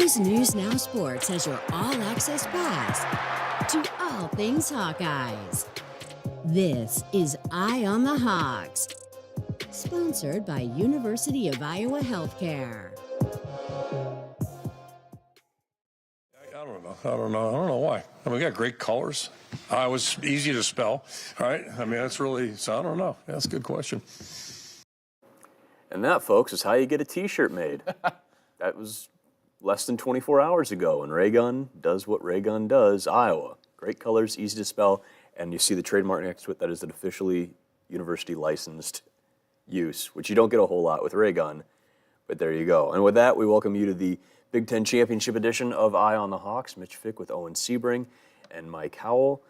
Iowa's News Now Sports has your all-access pass to all things Hawkeyes. This is Eye on the Hawks, sponsored by University of Iowa Healthcare. I don't know why. I mean, we got great colors. It was easy to spell, right? I mean, that's really, so I don't know. That's a good question. And that, folks, is how you get a T-shirt made. That was less than 24 hours ago, and Raygun does what Raygun does, Iowa. Great colors, easy to spell, and you see the trademark next to it. That is an officially university licensed use, which you don't get a whole lot with Raygun, but there you go. And with that, we welcome you to the Big Ten Championship edition of Eye on the Hawks. Mitch Fick with Owen Sebring and Mike Howell.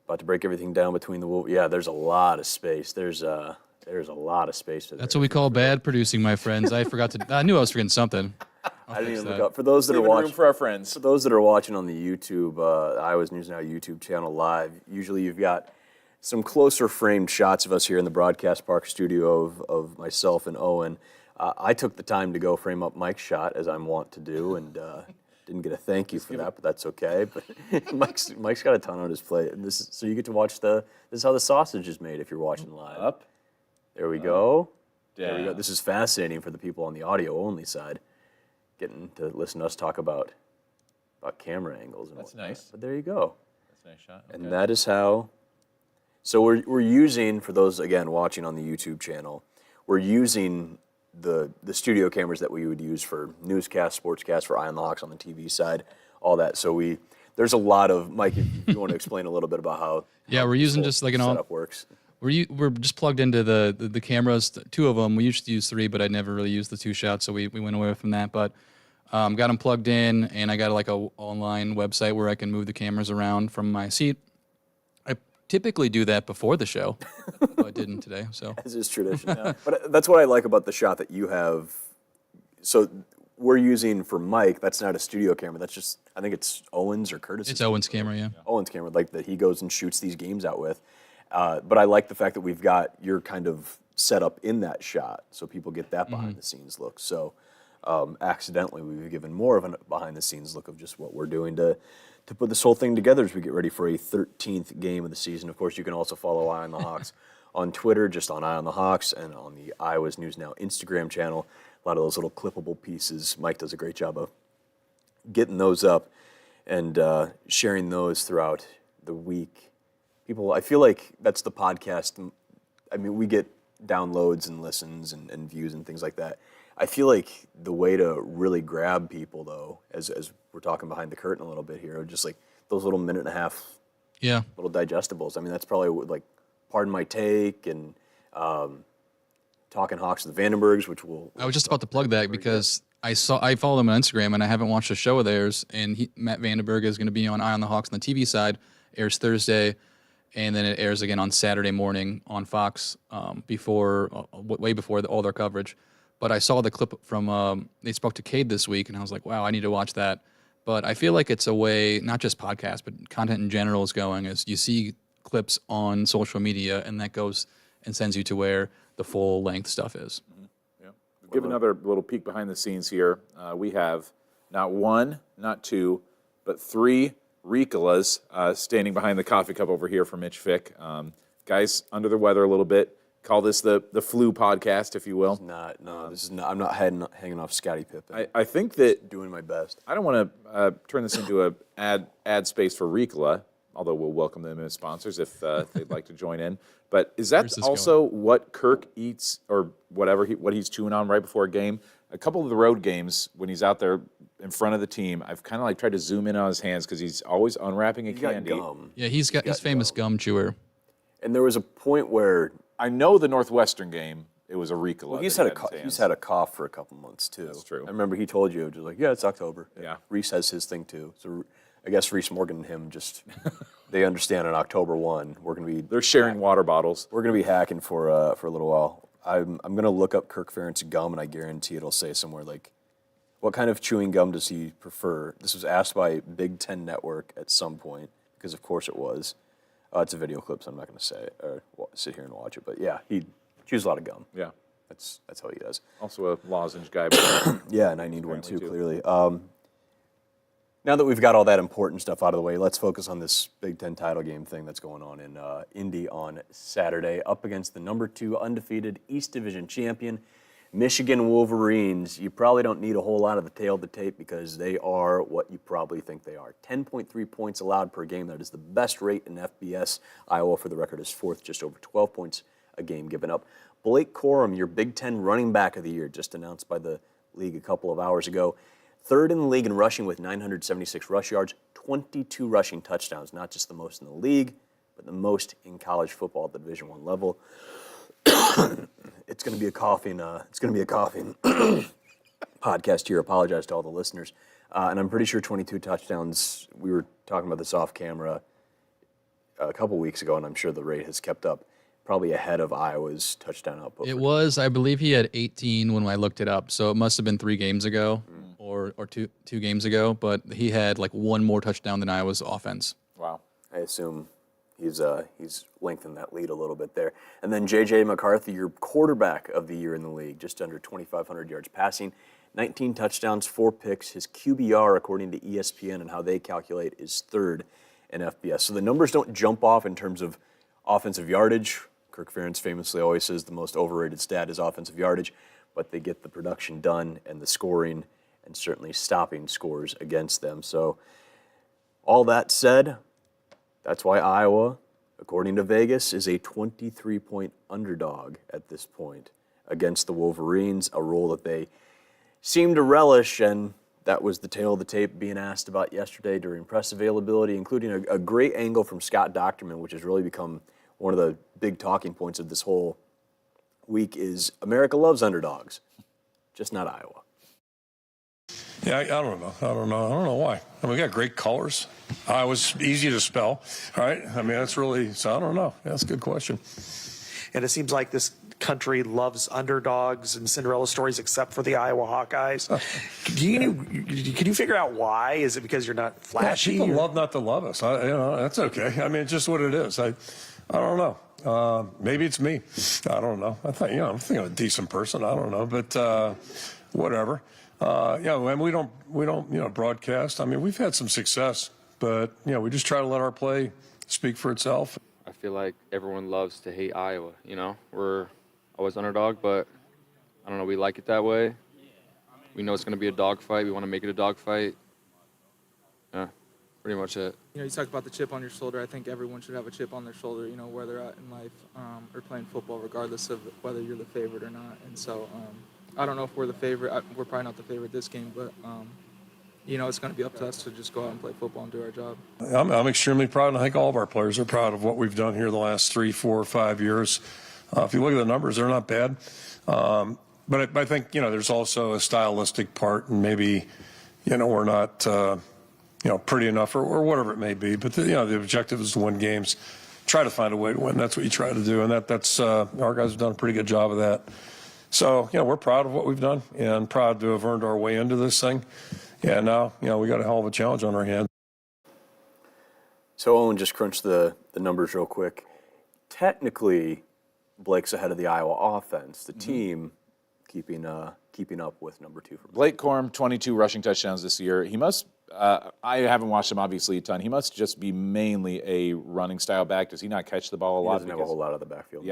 About to break everything down between the Wolves. Yeah, there's a lot of space. There's a lot of space. That's what we call bad producing, my friends. I forgot to. I knew I was forgetting something. I didn't even look up. For those that are watching, for our friends. For those that are watching on the YouTube, Iowa's News Now YouTube channel live, usually you've got some closer framed shots of us here in the broadcast park studio of myself and Owen. I took the time to go frame up Mike's shot, as I'm wont to do, and didn't get a thank you for that, but that's okay. But Mike's got a ton on his plate. And so you get to watch this is how the sausage is made if you're watching live. Up. There we go. Down. There we go. This is fascinating for the people on the audio-only side, getting to listen to us talk about camera angles. And That's whatnot. nice. But there you go. That's a nice shot. And that is how. So we're using, for those again watching on the YouTube channel, we're using the studio cameras that we would use for newscast, sportscast, for Eye on the Hawks on the TV side, all that. So there's a lot of, Mike, if you want to explain a little bit about how We're using just like setup works. We're just plugged into the cameras, two of them. We used to use three, but I never really used the two shots, so we went away from that. But got them plugged in, and I got like a online website where I can move the cameras around from my seat. I typically do that before the show, but I didn't today. So As is tradition. Yeah. But that's what I like about the shot that you have. So we're using for Mike, that's not a studio camera. That's just, I think it's Owen's or Curtis's. it's Owen's camera, yeah. Owen's camera, like that he goes and shoots these games out with. But I like the fact that we've got your kind of set up in that shot, so people get that behind-the-scenes look. So accidentally, we've given more of a behind-the-scenes look of just what we're doing to put this whole thing together as we get ready for a 13th game of the season. Of course, you can also follow Eye on the Hawks on Twitter, just on Eye on the Hawks, and on the Iowa's News Now Instagram channel. A lot of those little clippable pieces. Mike does a great job of getting those up and sharing those throughout the week. People, I feel like that's the podcast. I mean, we get downloads and listens and views and things like that. I feel like the way to really grab people, though, as we're talking behind the curtain a little bit here, are just like those little minute and a half little digestibles. I mean, that's probably like Pardon My Take and Talking Hawks with the Vandenbergs, which I was just about to plug that because I follow them on Instagram, and I haven't watched a show of theirs. And Matt Vandenberg is going to be on Eye on the Hawks on the TV side. Airs Thursday. And then it airs again on Saturday morning on Fox way before all their coverage. But I saw the clip from they spoke to Cade this week, and I was like, wow, I need to watch that. But I feel like it's a way, not just podcasts, but content in general is going, as you see clips on social media, and that goes and sends you to where the full-length stuff is. Mm-hmm. Yeah. Give another little peek behind the scenes here. We have not one, not two, but three Ricolas standing behind the coffee cup over here for Mitch Fick. Guys under the weather a little bit. Call this the flu podcast, if you will. This is not. I'm not hanging off Scottie Pippen. I think that doing my best. I don't want to turn this into a ad space for Ricola, although we'll welcome them as sponsors if they'd like to join in. But is that also what Kirk eats or what he's chewing on right before a game? A couple of the road games when he's out there in front of the team, I've kind of like tried to zoom in on his hands because he's always unwrapping a candy. Got gum. Yeah, he's famous gum chewer. And there was a point where I know the Northwestern game, it was a Ricola. Well, he's had a cough for a couple months too. That's true. I remember he told you, just like, yeah, it's October. Yeah. Reese has his thing too. So I guess Reese Morgan and him just they understand on October 1 they're sharing water bottles. We're gonna be hacking for a little while. I'm gonna look up Kirk Ferentz's gum, and I guarantee it'll say somewhere like, what kind of chewing gum does he prefer? This was asked by Big Ten Network at some point, because of course it was. It's a video clip, so I'm not going to say it or sit here and watch it. But yeah, he chews a lot of gum. Yeah. That's how he does. Also a lozenge guy. Yeah, and I need one too, clearly. Now that we've got all that important stuff out of the way, let's focus on this Big Ten title game thing that's going on in Indy on Saturday, up against the number 2 undefeated East Division champion, Michigan Wolverines. You probably don't need a whole lot of the tail of the tape because they are what you probably think they are. 10.3 points allowed per game. That is the best rate in FBS. Iowa, for the record, is 4th, just over 12 points a game given up. Blake Corum, your Big Ten running back of the year, just announced by the league a couple of hours ago. 3rd in the league in rushing with 976 rush yards, 22 rushing touchdowns, not just the most in the league, but the most in college football at the Division I level. It's going to be a coughing podcast here. Apologize to all the listeners. And I'm pretty sure 22 touchdowns, we were talking about this off camera a couple weeks ago, and I'm sure the rate has kept up, probably ahead of Iowa's touchdown output. It was, I believe he had 18 when I looked it up, so it must have been 3 games ago or two games ago, but he had like 1 more touchdown than Iowa's offense. Wow. I assume he's lengthened that lead a little bit there. And then J.J. McCarthy, your quarterback of the year in the league, just under 2,500 yards passing, 19 touchdowns, 4 picks. His QBR, according to ESPN and how they calculate, is 3rd in FBS. So the numbers don't jump off in terms of offensive yardage. Kirk Ferentz famously always says the most overrated stat is offensive yardage, but they get the production done and the scoring and certainly stopping scores against them. So all that said, that's why Iowa, according to Vegas, is a 23-point underdog at this point against the Wolverines, a role that they seem to relish, and that was the tail of the tape being asked about yesterday during press availability, including a great angle from Scott Docterman, which has really become one of the big talking points of this whole week, is America loves underdogs, just not Iowa. Yeah, I don't know. I don't know why. I mean, we got great colors. Iowa's easy to spell, right? I mean, that's really, so I don't know. That's a good question. And it seems like this country loves underdogs and Cinderella stories, except for the Iowa Hawkeyes. Can you figure out why? Is it because you're not flashy? Yeah, people love not to love us. That's okay. I mean, it's just what it is. I don't know. Maybe it's me. I don't know. I think I'm a decent person. I don't know, but whatever. And we don't broadcast. I mean, we've had some success, but we just try to let our play speak for itself. I feel like everyone loves to hate Iowa. We're always underdog, but I don't know. We like it that way. We know it's going to be a dogfight. We want to make it a dogfight. Yeah, pretty much it. You talk about the chip on your shoulder. I think everyone should have a chip on their shoulder, where they're at in life or playing football, regardless of whether you're the favorite or not. And so I don't know if we're the favorite. We're probably not the favorite this game, but, it's going to be up to us to just go out and play football and do our job. I'm extremely proud, and I think all of our players are proud of what we've done here the last 3, 4, 5 years. If you look at the numbers, they're not bad. But I think, there's also a stylistic part, and maybe, we're not, pretty enough or whatever it may be. But, the objective is to win games, try to find a way to win. That's what you try to do, and that's our guys have done a pretty good job of that. So, we're proud of what we've done and proud to have earned our way into this thing. And now, we got a hell of a challenge on our hands. So Owen just crunched the numbers real quick. Technically, Blake's ahead of the Iowa offense. The team keeping up with number 2 for Blake Corum, 22 rushing touchdowns this year. He must, I haven't watched him obviously a ton. He must just be mainly a running style back. Does he not catch the ball a lot? He doesn't have a whole lot of the backfield.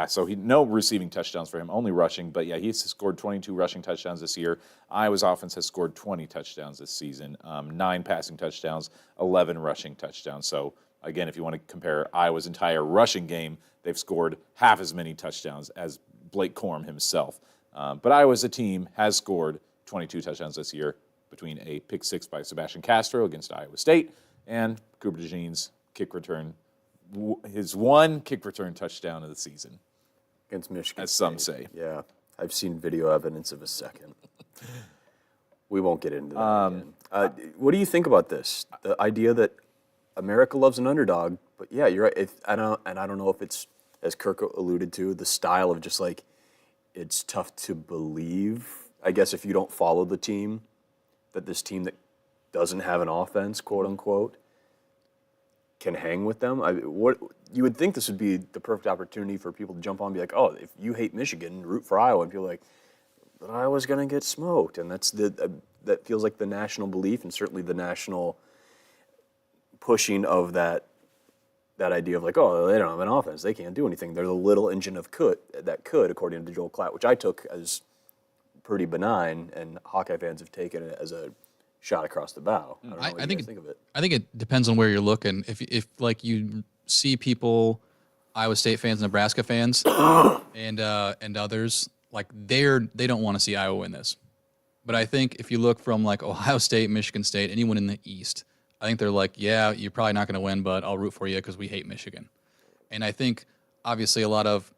So no receiving touchdowns for him, only rushing. But yeah, he's scored 22 rushing touchdowns this year. Iowa's offense has scored 20 touchdowns this season, 9 passing touchdowns, 11 rushing touchdowns. So again, if you want to compare Iowa's entire rushing game, they've scored half as many touchdowns as Blake Corum himself. But Iowa as a team has scored 22 touchdowns this year between a pick 6 by Sebastian Castro against Iowa State and Cooper DeJean's kick return, his one kick return touchdown of the season. Against Michigan as State. some say. Yeah, I've seen video evidence of a second. We won't get into that again. What do you think about this? The idea that America loves an underdog, but yeah, you're right. I don't know if it's, as Kirk alluded to, the style of just like, it's tough to believe, I guess, if you don't follow the team, that this team that doesn't have an offense, quote unquote, can hang with them. What you would think this would be the perfect opportunity for people to jump on and be like, oh, if you hate Michigan, root for Iowa, and feel like, but Iowa's going to get smoked. And that's the that feels like the national belief, and certainly the national pushing of that idea of like, oh, they don't have an offense, they can't do anything. They're the little engine that could, according to Joel Klatt, which I took as pretty benign, and Hawkeye fans have taken it as a shot across the bow. I don't know what you guys think of it. I think it depends on where you're looking. If like you see people, Iowa State fans, Nebraska fans, and others, like they don't want to see Iowa win this. But I think if you look from like Ohio State, Michigan State, anyone in the East, I think they're like, yeah, you're probably not going to win, but I'll root for you because we hate Michigan. And I think obviously a lot of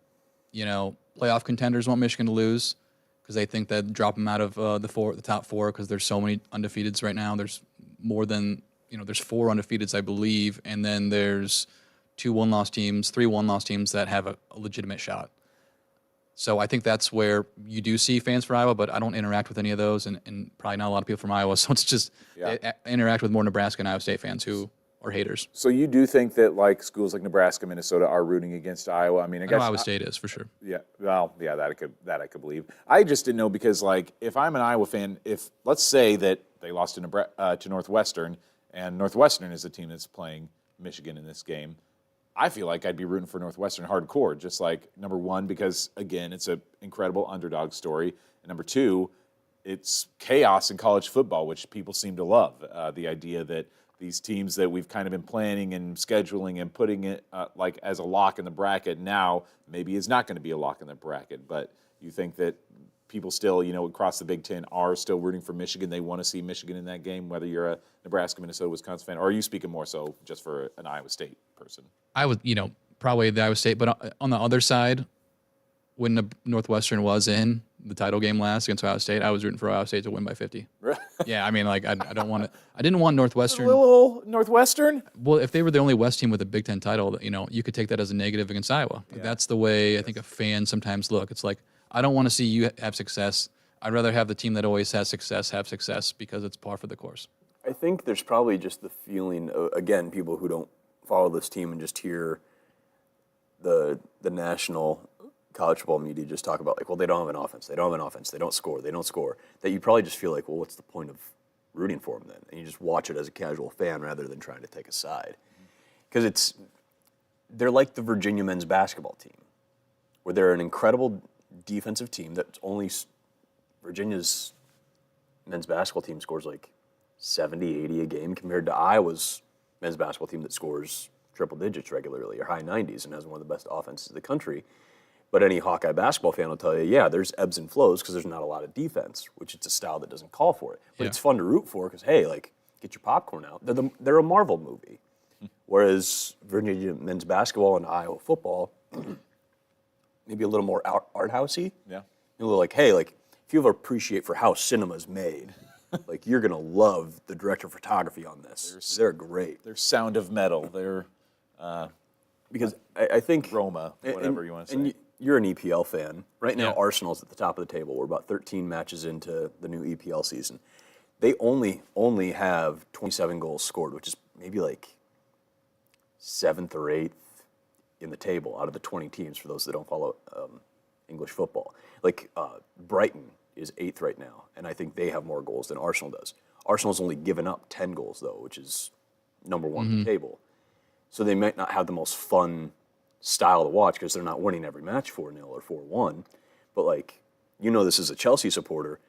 playoff contenders want Michigan to lose, because they think that drop them out of the top four, because there's so many undefeateds right now. There's more than, there's 4 undefeateds, I believe, and then there's 2 one-loss teams, 3 one-loss teams that have a legitimate shot. So I think that's where you do see fans for Iowa, but I don't interact with any of those, and probably not a lot of people from Iowa, so it's just I interact with more Nebraska and Iowa State fans who are haters. So you do think that like schools like Nebraska, Minnesota are rooting against Iowa? I mean, I guess Iowa State is for sure. Yeah, well, yeah, that I could believe. I just didn't know, because like if I'm an Iowa fan, if let's say that they lost to Northwestern, and Northwestern is the team that's playing Michigan in this game, I feel like I'd be rooting for Northwestern hardcore, just like, number one, because again, it's an incredible underdog story, and number two, it's chaos in college football, which people seem to love. The idea that these teams that we've kind of been planning and scheduling and putting it like as a lock in the bracket now maybe is not going to be a lock in the bracket. But you think that people still, across the Big Ten are still rooting for Michigan. They want to see Michigan in that game, whether you're a Nebraska, Minnesota, Wisconsin fan, or are you speaking more so just for an Iowa State person? I would, probably the Iowa State. But on the other side, when the Northwestern was in the title game last against Ohio State, I was rooting for Ohio State to win by 50. Yeah, I mean, like, I don't want to. I didn't want Northwestern. Little Northwestern? Well, if they were the only West team with a Big Ten title, you could take that as a negative against Iowa. Like, that's the way I think a fan sometimes look. It's like, I don't want to see you have success. I'd rather have the team that always has success have success, because it's par for the course. I think there's probably just the feeling, again, people who don't follow this team and just hear the national college football media just talk about, like, well, they don't have an offense, they don't don't score, that you probably just feel like, well, what's the point of rooting for them then? And you just watch it as a casual fan rather than trying to take a side. Because they're like the Virginia men's basketball team, where they're an incredible defensive team that's only, Virginia's men's basketball team scores like 70, 80 a game, compared to Iowa's men's basketball team that scores triple digits regularly, or high 90s, and has one of the best offenses in the country. But any Hawkeye basketball fan will tell you, yeah, there's ebbs and flows because there's not a lot of defense, which it's a style that doesn't call for it. But it's fun to root for because, hey, like, get your popcorn out. They're a Marvel movie. Whereas Virginia men's basketball and Iowa football, maybe a little more art housey. Yeah. A little like, hey, like, if you have an appreciate for how cinema's made, like, you're going to love the director of photography on this. They're great. They're Sound of Metal. They're because I think Roma, whatever you want to say. And you're an EPL fan. Right now, Arsenal's at the top of the table. We're about 13 matches into the new EPL season. They only have 27 goals scored, which is maybe like 7th or 8th in the table out of the 20 teams, for those that don't follow English football. Like, Brighton is 8th right now, and I think they have more goals than Arsenal does. Arsenal's only given up 10 goals, though, which is number one in the table. So they might not have the most fun style to watch because they're not winning every match 4-0 or 4-1. But, like, this as a Chelsea supporter,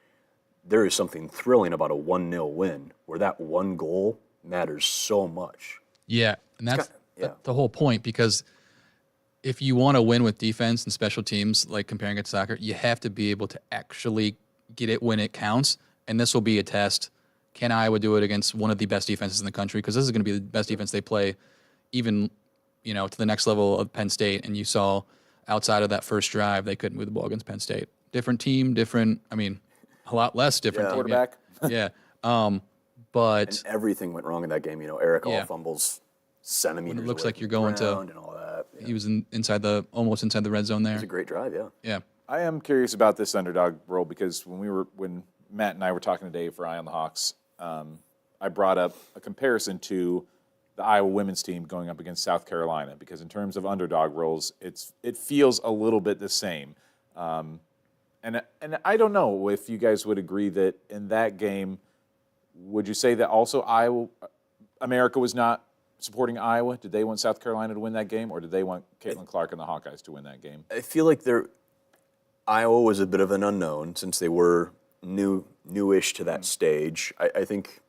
there is something thrilling about a 1-0 win where that one goal matters so much. Yeah, and that's the whole point, because if you want to win with defense and special teams, like comparing it to soccer, you have to be able to actually get it when it counts, and this will be a test. Can Iowa do it against one of the best defenses in the country? Because this is going to be the best defense they play, even to the next level of Penn State. And you saw outside of that first drive, they couldn't move the ball against Penn State. Different team, a lot less different team. Quarterback. Yeah. But and everything went wrong in that game. Eric all fumbles centimeters. It looks away like from you're the going ground to. And all that. Yeah. He was almost inside the red zone there. It was a great drive. Yeah. Yeah. I am curious about this underdog role, because when Matt and I were talking today for Eye on the Hawks, I brought up a comparison to the Iowa women's team going up against South Carolina, because in terms of underdog roles, it feels a little bit the same. And I don't know if you guys would agree that in that game, would you say that also America was not supporting Iowa? Did they want South Carolina to win that game, or did they want Caitlin Clark and the Hawkeyes to win that game? I feel like Iowa was a bit of an unknown since they were newish to that stage. I think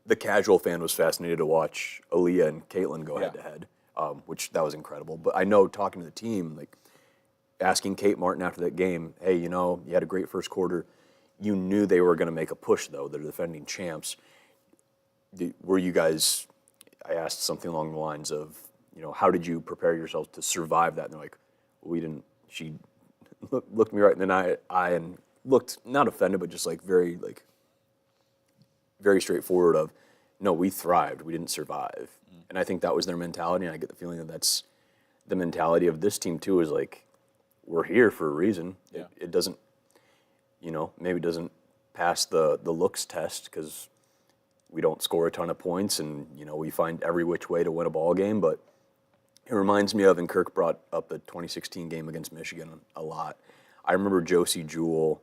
the casual fan was fascinated to watch Aaliyah and Caitlin go head-to-head, which that was incredible. But I know talking to the team, like asking Kate Martin after that game, hey, you had a great first quarter. You knew they were going to make a push, though. They're the defending champs. Were you guys, I asked something along the lines of, how did you prepare yourselves to survive that? And they're like, we didn't. She looked me right in the eye and looked not offended, but just very straightforward of, no, we thrived. We didn't survive. And I think that was their mentality, and I get the feeling that that's the mentality of this team, too, is like, we're here for a reason. Yeah. It doesn't, maybe doesn't pass the looks test because we don't score a ton of points and, we find every which way to win a ball game. But it reminds me of, and Kirk brought up the 2016 game against Michigan a lot. I remember Josie Jewell,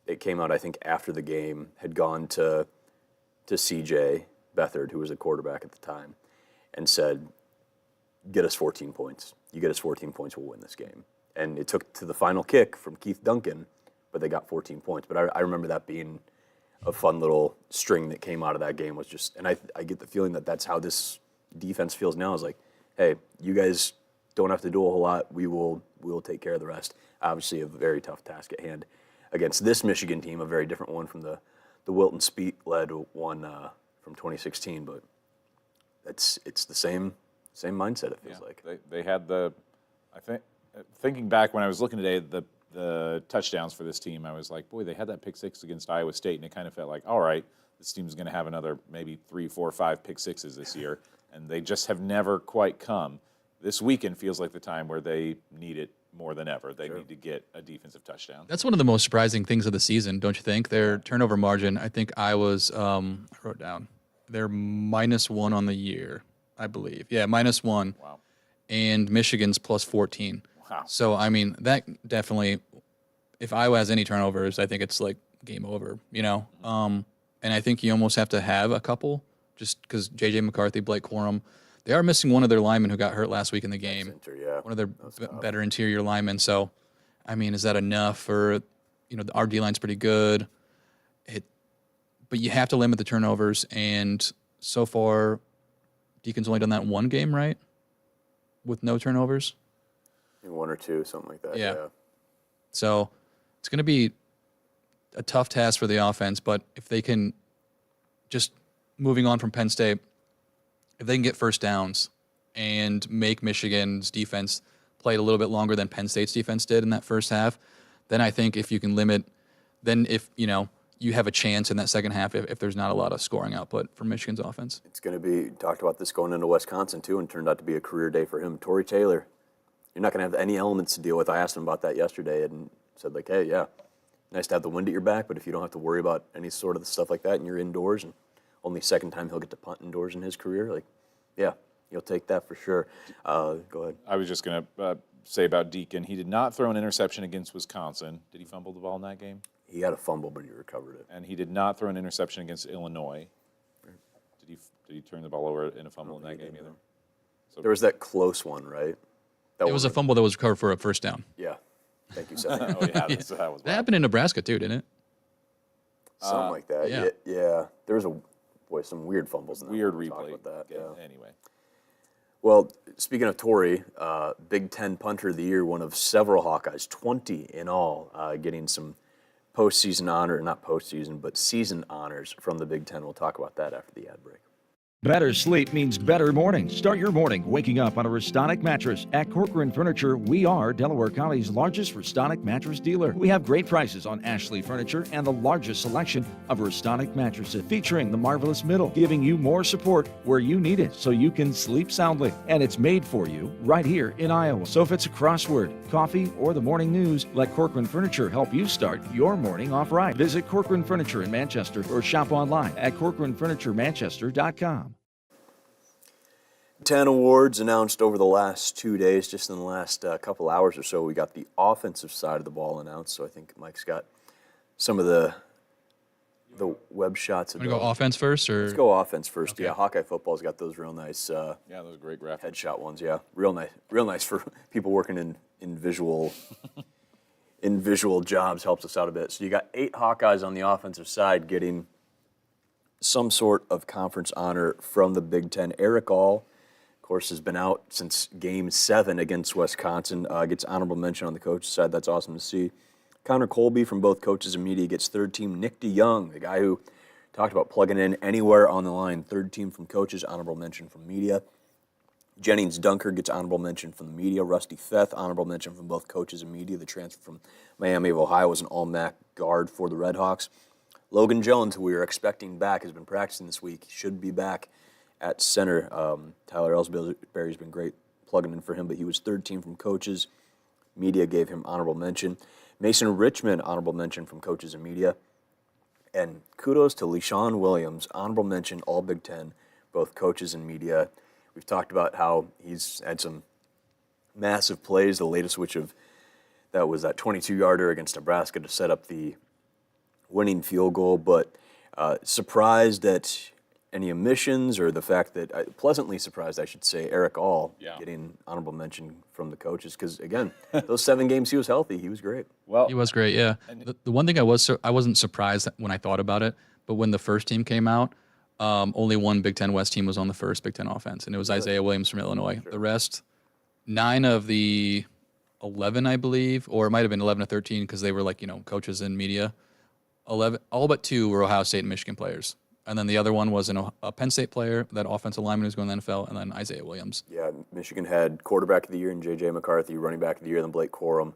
it came out, I think, after the game, had gone to CJ Beathard, who was a quarterback at the time, and said, get us 14 points. You get us 14 points, we'll win this game. And it took to the final kick from Keith Duncan, but they got 14 points. But I remember that being a fun little string that came out of that game. Was just, and I get the feeling that that's how this defense feels now, is like, hey, you guys don't have to do a whole lot. We will take care of the rest. Obviously, a very tough task at hand against this Michigan team, a very different one from the Wilton Speet-led one from 2016. But it's the same mindset, it feels like. They had thinking back when I was looking today, the touchdowns for this team, I was like, boy, they had that pick six against Iowa State, and it kind of felt like, all right, this team's going to have another maybe 3, 4, 5 pick sixes this year, and they just have never quite come. This weekend feels like the time where they need it more than ever. They need to get a defensive touchdown. That's one of the most surprising things of the season, don't you think? Their turnover margin, I think Iowa's, I wrote down, they're -1 on the year, I believe. Yeah, -1. Wow. And Michigan's +14. Wow. So, I mean, that definitely, if Iowa has any turnovers, I think it's like game over, And I think you almost have to have a couple just because J.J. McCarthy, Blake Corum, they are missing one of their linemen who got hurt last week in the game. One of their better interior linemen. So, I mean, is that enough for, our D-line's pretty good. But you have to limit the turnovers. And so far, Deacon's only done that one game, right? With no turnovers? 1 or 2, something like that. Yeah. So it's going to be a tough task for the offense, but if they can, just moving on from Penn State, if they can get first downs and make Michigan's defense play a little bit longer than Penn State's defense did in that first half, then I think if you can limit, then if, you have a chance in that second half if there's not a lot of scoring output from Michigan's offense. It's going to be, talked about this going into Wisconsin, too, and turned out to be a career day for him. Torrey Taylor, you're not going to have any elements to deal with. I asked him about that yesterday and said, like, hey, yeah, nice to have the wind at your back, but if you don't have to worry about any sort of stuff like that and you're indoors, and only second time he'll get to punt indoors in his career, like, yeah, you'll take that for sure. Go ahead. I was just going to say about Deacon, he did not throw an interception against Wisconsin. Did he fumble the ball in that game? He had a fumble, but he recovered it. And he did not throw an interception against Illinois. Did he turn the ball over in a fumble in that game either? So there was that close one, right? It was a fumble that was recovered for a first down. Yeah. Thank you, Seth. Oh, yeah, that was that happened in Nebraska, too, didn't it? Something like that. Yeah. There was some weird fumbles in that. Weird one. We'll talk replay. about that. Yeah. Anyway. Well, speaking of Torrey, Big Ten Punter of the Year, one of several Hawkeyes, 20 in all, getting some postseason honor, not postseason, but season honors from the Big Ten. We'll talk about that after the ad break. Better sleep means better mornings. Start your morning waking up on a Restonic mattress. At Corcoran Furniture, we are Delaware County's largest Restonic mattress dealer. We have great prices on Ashley Furniture and the largest selection of Restonic mattresses, featuring the Marvelous Middle, giving you more support where you need it so you can sleep soundly. And it's made for you right here in Iowa. So if it's a crossword, coffee, or the morning news, let Corcoran Furniture help you start your morning off right. Visit Corcoran Furniture in Manchester or shop online at CorcoranFurnitureManchester.com. 10 awards announced over the last 2 days. Just in the last couple hours or so, we got the offensive side of the ball announced. So I think Mike's got some of the the web shots. Want to go offense first, or Let's go offense first. Okay. Yeah, Hawkeye football's got those real nice Yeah, those are great graphics. headshot ones. Yeah, real nice for people working in visual jobs. Helps us out a bit. So you got 8 Hawkeyes on the offensive side getting some sort of conference honor from the Big Ten. Eric All, of course, has been out since Game 7 against Wisconsin. Gets honorable mention on the coach's side. That's awesome to see. Connor Colby from both coaches and media gets third team. Nick DeYoung, the guy who talked about plugging in anywhere on the line, third team from coaches, honorable mention from media. Jennings Dunker gets honorable mention from the media. Rusty Feth, honorable mention from both coaches and media. The transfer from Miami of Ohio was an all-MAC guard for the Redhawks. Logan Jones, who we were expecting back, has been practicing this week. Should be back at center. Tyler Ellsbury's been great plugging in for him, but he was third team from coaches. Media gave him honorable mention. Mason Richmond, honorable mention from coaches and media. And kudos to LeSean Williams, honorable mention, all Big Ten, both coaches and media. We've talked about how he's had some massive plays, the latest which that was that 22-yarder against Nebraska to set up the winning field goal, but surprised at any omissions or the fact that, pleasantly surprised, I should say, Eric All getting honorable mention from the coaches because, again, those 7 games he was healthy, he was great. Well, he was great. Yeah. The one thing I wasn't surprised when I thought about it, but when the first team came out, only one Big Ten West team was on the first Big Ten offense, and it was Isaiah Williams from Illinois. Sure. The rest, 9 of the 11, I believe, or it might have been 11 to 13 because they were coaches and media. 11, all but 2 were Ohio State and Michigan players. And then the other one was a Penn State player, that offensive lineman who's going to the NFL, and then Isaiah Williams. Yeah, Michigan had quarterback of the year in J.J. McCarthy, running back of the year in Blake Corum.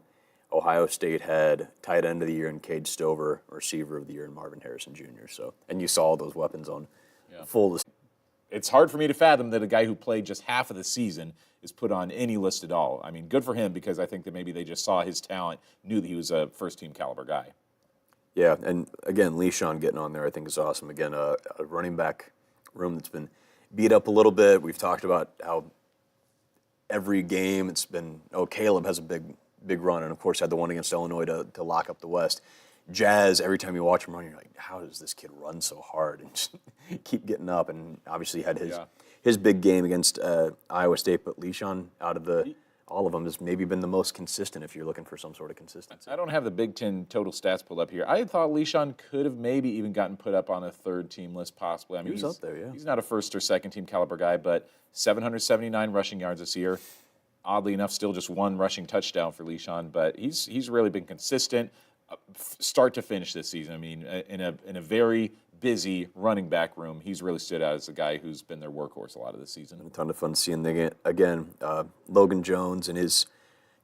Ohio State had tight end of the year in Cade Stover, receiver of the year in Marvin Harrison Jr. So, and you saw all those weapons on full. It's hard for me to fathom that a guy who played just half of the season is put on any list at all. I mean, good for him because I think that maybe they just saw his talent, knew that he was a first-team caliber guy. Yeah, and again, LeSean getting on there I think is awesome. Again, a running back room that's been beat up a little bit. We've talked about how every game it's been, Caleb has a big run, and of course had the one against Illinois to lock up the West. Jazz, every time you watch him run, you're like, how does this kid run so hard and just keep getting up? And obviously had his big game against Iowa State, but LeSean out of all of them has maybe been the most consistent if you're looking for some sort of consistency. I don't have the Big Ten total stats pulled up here. I thought LeSean could have maybe even gotten put up on a third-team list possibly. I mean, he's up there, yeah. He's not a first- or second-team caliber guy, but 779 rushing yards this year. Oddly enough, still just 1 rushing touchdown for LeSean, but he's really been consistent start to finish this season. I mean, in a very busy running back room, he's really stood out as a guy who's been their workhorse a lot of the season. A ton of fun seeing again Logan Jones and his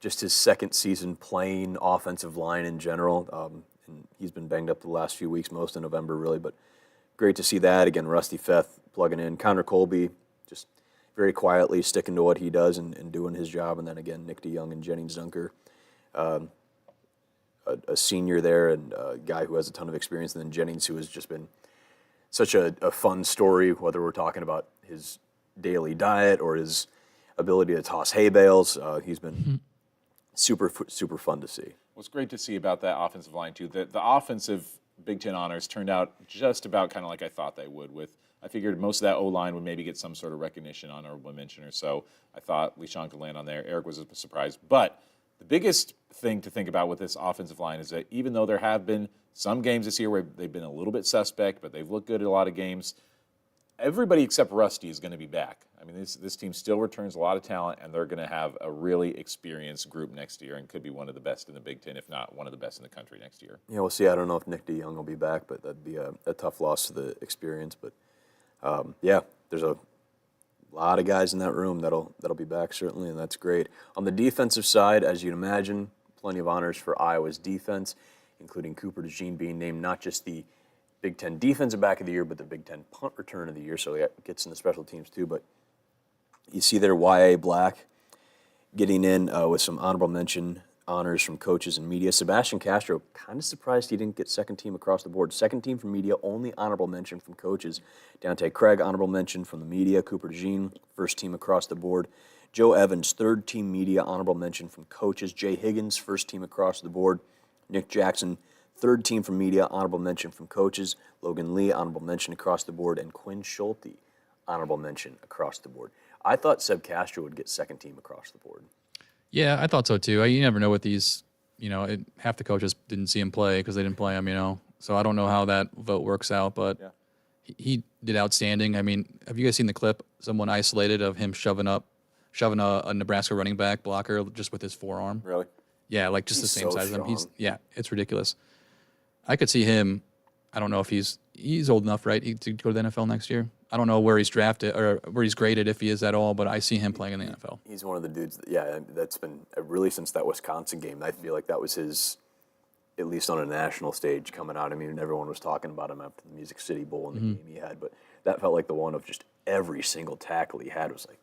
second season playing offensive line in general. And he's been banged up the last few weeks, most of November really, but great to see that. Again, Rusty Feth plugging in. Connor Colby just very quietly sticking to what he does and doing his job. And then again, Nick DeYoung and Jennings Dunker. A senior there and a guy who has a ton of experience, and then Jennings, who has just been such a fun story, whether we're talking about his daily diet or his ability to toss hay bales. He's been super fun to see. What's great to see about that offensive line, too, the offensive Big Ten honors turned out just about kind of like I thought they would. I figured most of that O-line would maybe get some sort of recognition, honorable mention or so. I thought LeSean could land on there. Eric was a surprise. But the biggest thing to think about with this offensive line is that even though there have been some games this year where they've been a little bit suspect, but they've looked good at a lot of games, everybody except Rusty is going to be back. I mean, this team still returns a lot of talent, and they're going to have a really experienced group next year and could be one of the best in the Big Ten, if not one of the best in the country next year. Yeah, we'll see. I don't know if Nick DeYoung will be back, but that'd be a tough loss to the experience. But, there's a lot of guys in that room that'll be back, certainly, and that's great. On the defensive side, as you'd imagine, plenty of honors for Iowa's defense, including Cooper DeJean being named not just the Big Ten Defensive Back of the Year, but the Big Ten Punt Return of the Year, so he gets into special teams too. But you see there Y.A. Black getting in with some honorable mention honors from coaches and media. Sebastian Castro, kind of surprised he didn't get second team across the board. Second team from media, only honorable mention from coaches. Dante Craig, honorable mention from the media. Cooper DeJean, first team across the board. Joe Evans, third team media, honorable mention from coaches. Jay Higgins, first team across the board. Nick Jackson, Third team from media, honorable mention from coaches. Logan Lee, honorable mention across the board. And Quinn Schulte, honorable mention across the board. I thought Seb Castro would get second team across the board. Yeah, I thought so too. You never know with these, half the coaches didn't see him play because they didn't play him, So I don't know how that vote works out, but he did outstanding. I mean, have you guys seen the clip? Someone isolated of him shoving a Nebraska running back blocker just with his forearm. Really? Yeah, like just He's the same so size as him. strong. It's ridiculous. I could see him. I don't know if he's old enough, right, to go to the NFL next year. I don't know where he's drafted or where he's graded if he is at all, but I see him playing in the NFL. He's one of the dudes, that's been really since that Wisconsin game. I feel like that was his, at least on a national stage, coming out. I mean, everyone was talking about him after the Music City Bowl and the game he had, but that felt like the one of just every single tackle he had was like,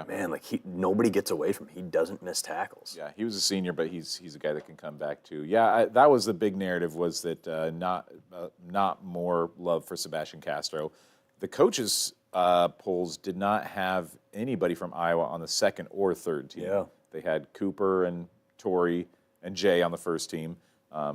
man, like nobody gets away from him. He doesn't miss tackles. Yeah, he was a senior, but he's a guy that can come back too. Yeah, that was the big narrative, was that not more love for Sebastian Castro. The coaches' polls did not have anybody from Iowa on the second or third team. Yeah. They had Cooper and Torrey and Jay on the first team.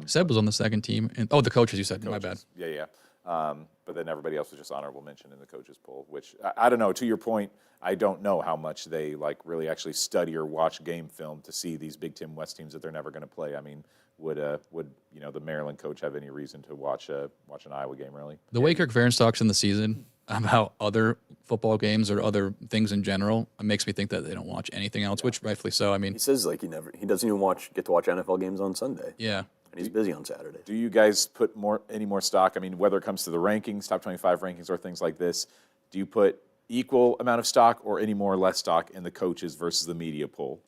Seb was on the second team. And, the coaches you said. My bad. Yeah. But then everybody else was just honorable mention in the coaches poll, which I don't know. To your point, I don't know how much they really actually study or watch game film to see these Big Ten West teams that they're never going to play. I mean, would the Maryland coach have any reason to watch an Iowa game, really? The way Kirk Ferentz talks in the season about other football games or other things in general, it makes me think that they don't watch anything else, which rightfully so. I mean, He says he doesn't even get to watch NFL games on Sunday. yeah. And he's busy on Saturday. Do you guys put any more stock? I mean, whether it comes to the rankings, top 25 rankings, or things like this, do you put equal amount of stock or any more or less stock in the coaches versus the media poll?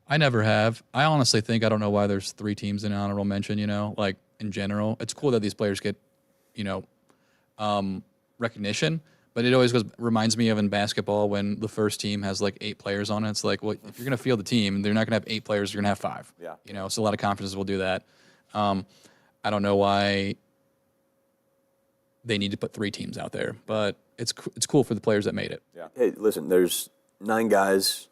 I never have. I honestly think, I don't know why there's 3 teams in an honorable mention, like in general. It's cool that these players get, recognition, but it always reminds me of in basketball when the first team has like 8 players on it. It's like, well, if you're going to field the team, they're not going to have 8 players, you're going to have 5. Yeah. So a lot of conferences will do that. I don't know why they need to put 3 teams out there, but it's cool for the players that made it. Yeah. Hey, listen, there's 9 guys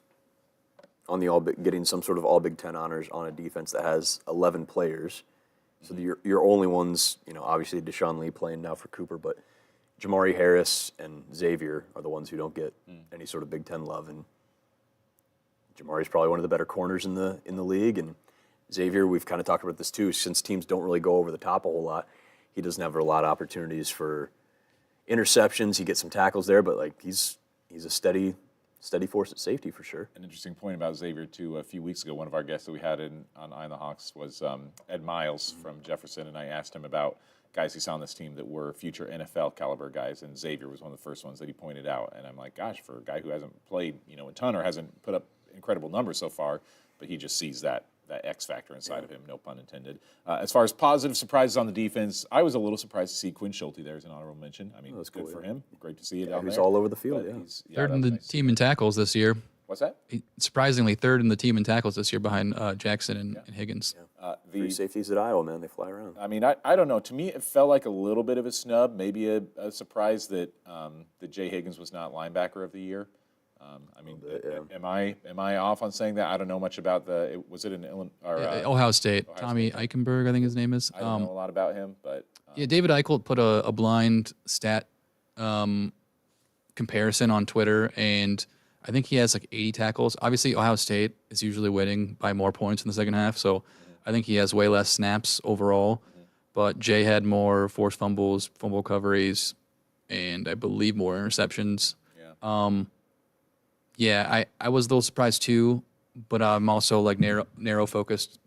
on the getting some sort of all Big Ten honors on a defense that has 11 players. So your only ones, obviously Deshaun Lee playing now for Cooper, but Jamari Harris and Xavier are the ones who don't get any sort of Big Ten love. And Jamari's probably one of the better corners in the league, and Xavier, we've kind of talked about this too, since teams don't really go over the top a whole lot, he doesn't have a lot of opportunities for interceptions. He gets some tackles there, but he's a steady force at safety for sure. An interesting point about Xavier too. A few weeks ago, one of our guests that we had on Eye on the Hawks was Ed Miles from Jefferson, and I asked him about guys he saw on this team that were future NFL caliber guys, and Xavier was one of the first ones that he pointed out. And I'm like, gosh, for a guy who hasn't played, a ton or hasn't put up incredible numbers so far, but he just sees that X factor inside of him, no pun intended. As far as positive surprises on the defense, I was a little surprised to see Quinn Schulte there as an honorable mention. I mean, that's good for him. Great to see it down there. He's all over the field, Third in the team in tackles this year. What's that? Surprisingly, third in the team in tackles this year behind Jackson and Higgins. The safeties at Iowa, man, they fly around. I mean, I don't know. To me, it felt like a little bit of a snub, maybe a surprise that Jay Higgins was not linebacker of the year. I mean, am I off on saying that? I don't know much about was it in Illinois? Ohio State. Tommy Eichenberg, I think his name is. I don't know a lot about him, but David Eichel put a blind stat comparison on Twitter, and I think he has 80 tackles. Obviously, Ohio State is usually winning by more points in the second half, so I think he has way less snaps overall. But Jay had more forced fumbles, fumble recoveries, and I believe more interceptions. I was a little surprised too, but I'm also narrow focused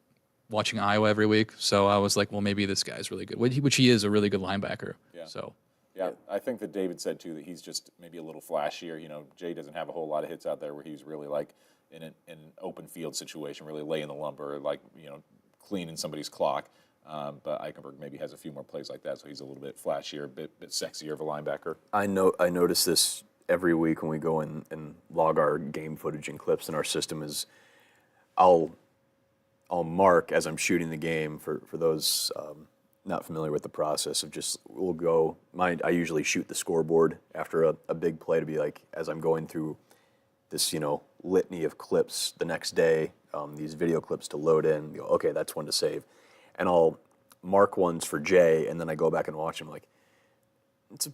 watching Iowa every week. So I was like, well, maybe this guy's really good, which he is a really good linebacker. Yeah. So. Yeah, I think that David said too that he's just maybe a little flashier. Jay doesn't have a whole lot of hits out there where he's really in an open field situation, really laying the lumber, cleaning somebody's clock. But Eichenberg maybe has a few more plays like that, so he's a little bit flashier, a bit sexier of a linebacker. I notice this every week when we go and log our game footage and clips in our system. Is I'll mark as I'm shooting the game for those not familiar with the process of I usually shoot the scoreboard after a big play to be as I'm going through this litany of clips the next day, these video clips to load in, okay, that's one to save, and I'll mark ones for Jay, and then I go back and watch them. Like, it's a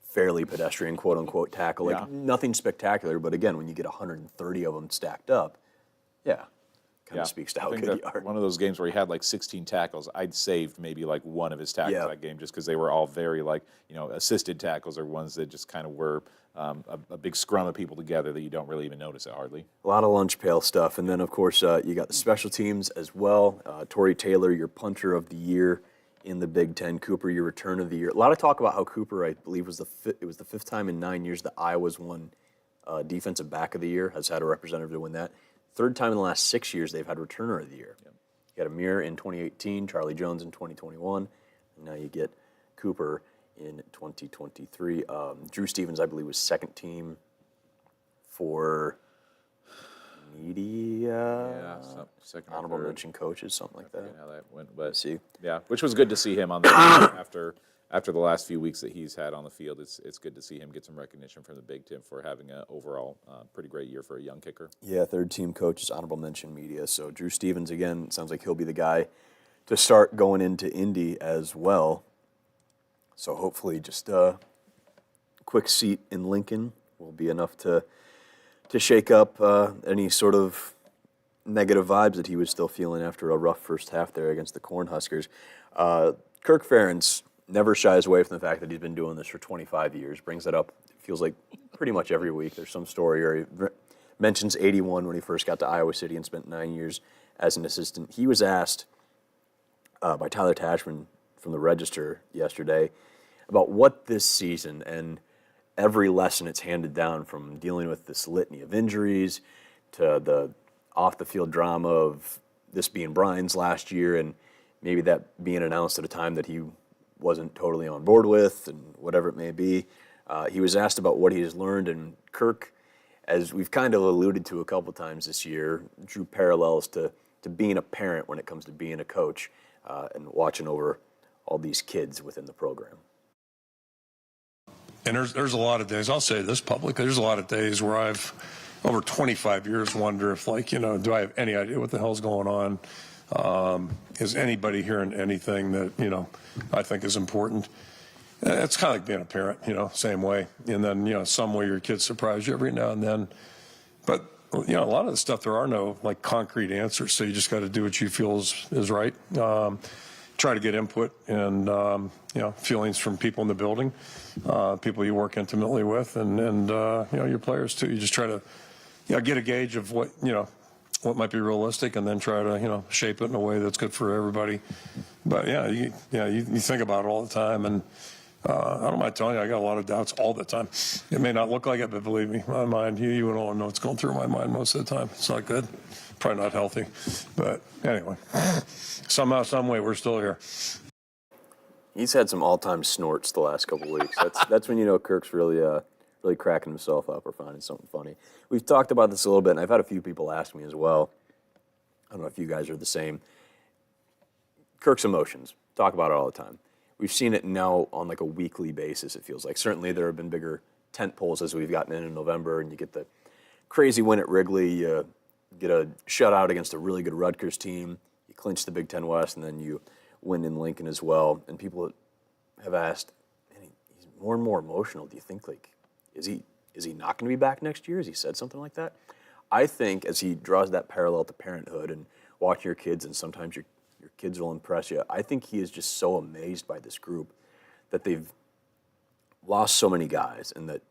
fairly pedestrian, quote unquote, tackle. Like nothing spectacular, but again, when you get 130 of them stacked up, kind of speaks to how good you are. One of those games where he had like 16 tackles, I'd saved maybe like one of his tackles that game just because they were all very like, assisted tackles or ones that just kind of were a big scrum of people together that you don't really even notice it hardly. A lot of lunch pail stuff. And then, of course, you got the special teams as well. Torrey Taylor, your punter of the year in the Big Ten. Cooper, your return of the year. A lot of talk about how Cooper, I believe, was the fifth time in 9 years that Iowa's won defensive back of the year, has had a representative to win that. Third time in the last 6 years they've had returner of the year. Yep. You got Amir in 2018, Charlie Jones in 2021, and now you get Cooper in 2023. Drew Stevens, I believe, was second team for media. Second honorable mention coaches, something like that. How that went, but see, which was good to see him on the after the last few weeks that he's had on the field. It's good to see him get some recognition from the Big Ten for having an overall pretty great year for a young kicker. Yeah, third team coaches, honorable mention media. So Drew Stevens, again, sounds like he'll be the guy to start going into Indy as well. So hopefully just a quick seat in Lincoln will be enough to shake up any sort of negative vibes that he was still feeling after a rough first half there against the Cornhuskers. Kirk Ferentz never shies away from the fact that he's been doing this for 25 years, brings it up, it feels like pretty much every week. There's some story, or he mentions 81 when he first got to Iowa City and spent 9 years as an assistant. He was asked by Tyler Tashman from the Register yesterday about what this season and every lesson it's handed down, from dealing with this litany of injuries to the off-the-field drama of this being Brian's last year and maybe that being announced at a time that he wasn't totally on board with, and whatever it may be. He was asked about what he has learned, and Kirk, as we've kind of alluded to a couple times this year, drew parallels to being a parent when it comes to being a coach and watching over all these kids within the program. And there's a lot of days, I'll say this publicly, there's a lot of days where I've, over 25 years, wonder if, do I have any idea what the hell's going on? Is anybody hearing anything that, I think is important? It's kind of like being a parent, same way. And then, some way your kids surprise you every now and then. But, a lot of the stuff, there are no, concrete answers. So you just got to do what you feel is right. Try to get input and, feelings from people in the building, people you work intimately with, and your players too. You just try to, get a gauge of what what might be realistic, and then try to shape it in a way that's good for everybody. But you think about it all the time, and I don't mind telling you, I got a lot of doubts all the time. It may not look like it, but believe me, my mind, you would all know what's going through my mind most of the time. It's not good, probably not healthy, but anyway, somehow, some way, we're still here. He's had some all-time snorts the last couple of weeks. That's when Kirk's really cracking himself up or finding something funny. We've talked about this a little bit, and I've had a few people ask me as well. I don't know if you guys are the same. Kirk's emotions. Talk about it all the time. We've seen it now on a weekly basis, it feels like. Certainly there have been bigger tent poles as we've gotten in November, and you get the crazy win at Wrigley, you get a shutout against a really good Rutgers team, you clinch the Big Ten West, and then you win in Lincoln as well. And people have asked, man, he's more and more emotional. Do you think, is he not going to be back next year? Has he said something like that? I think as he draws that parallel to parenthood and watching your kids, and sometimes your kids will impress you, I think he is just so amazed by this group that they've lost so many guys, and that,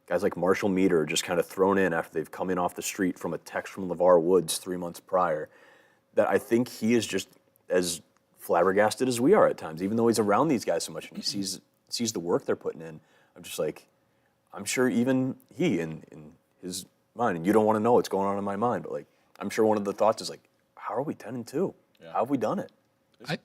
guys like Marshall Meter are just kind of thrown in after they've come in off the street from a text from LeVar Woods 3 months prior, that I think he is just as flabbergasted as we are at times, even though he's around these guys so much and he sees the work they're putting in. I'm just I'm sure even he in his mind, and you don't want to know what's going on in my mind, but I'm sure one of the thoughts is how are we 10-2? Yeah. How have we done it? And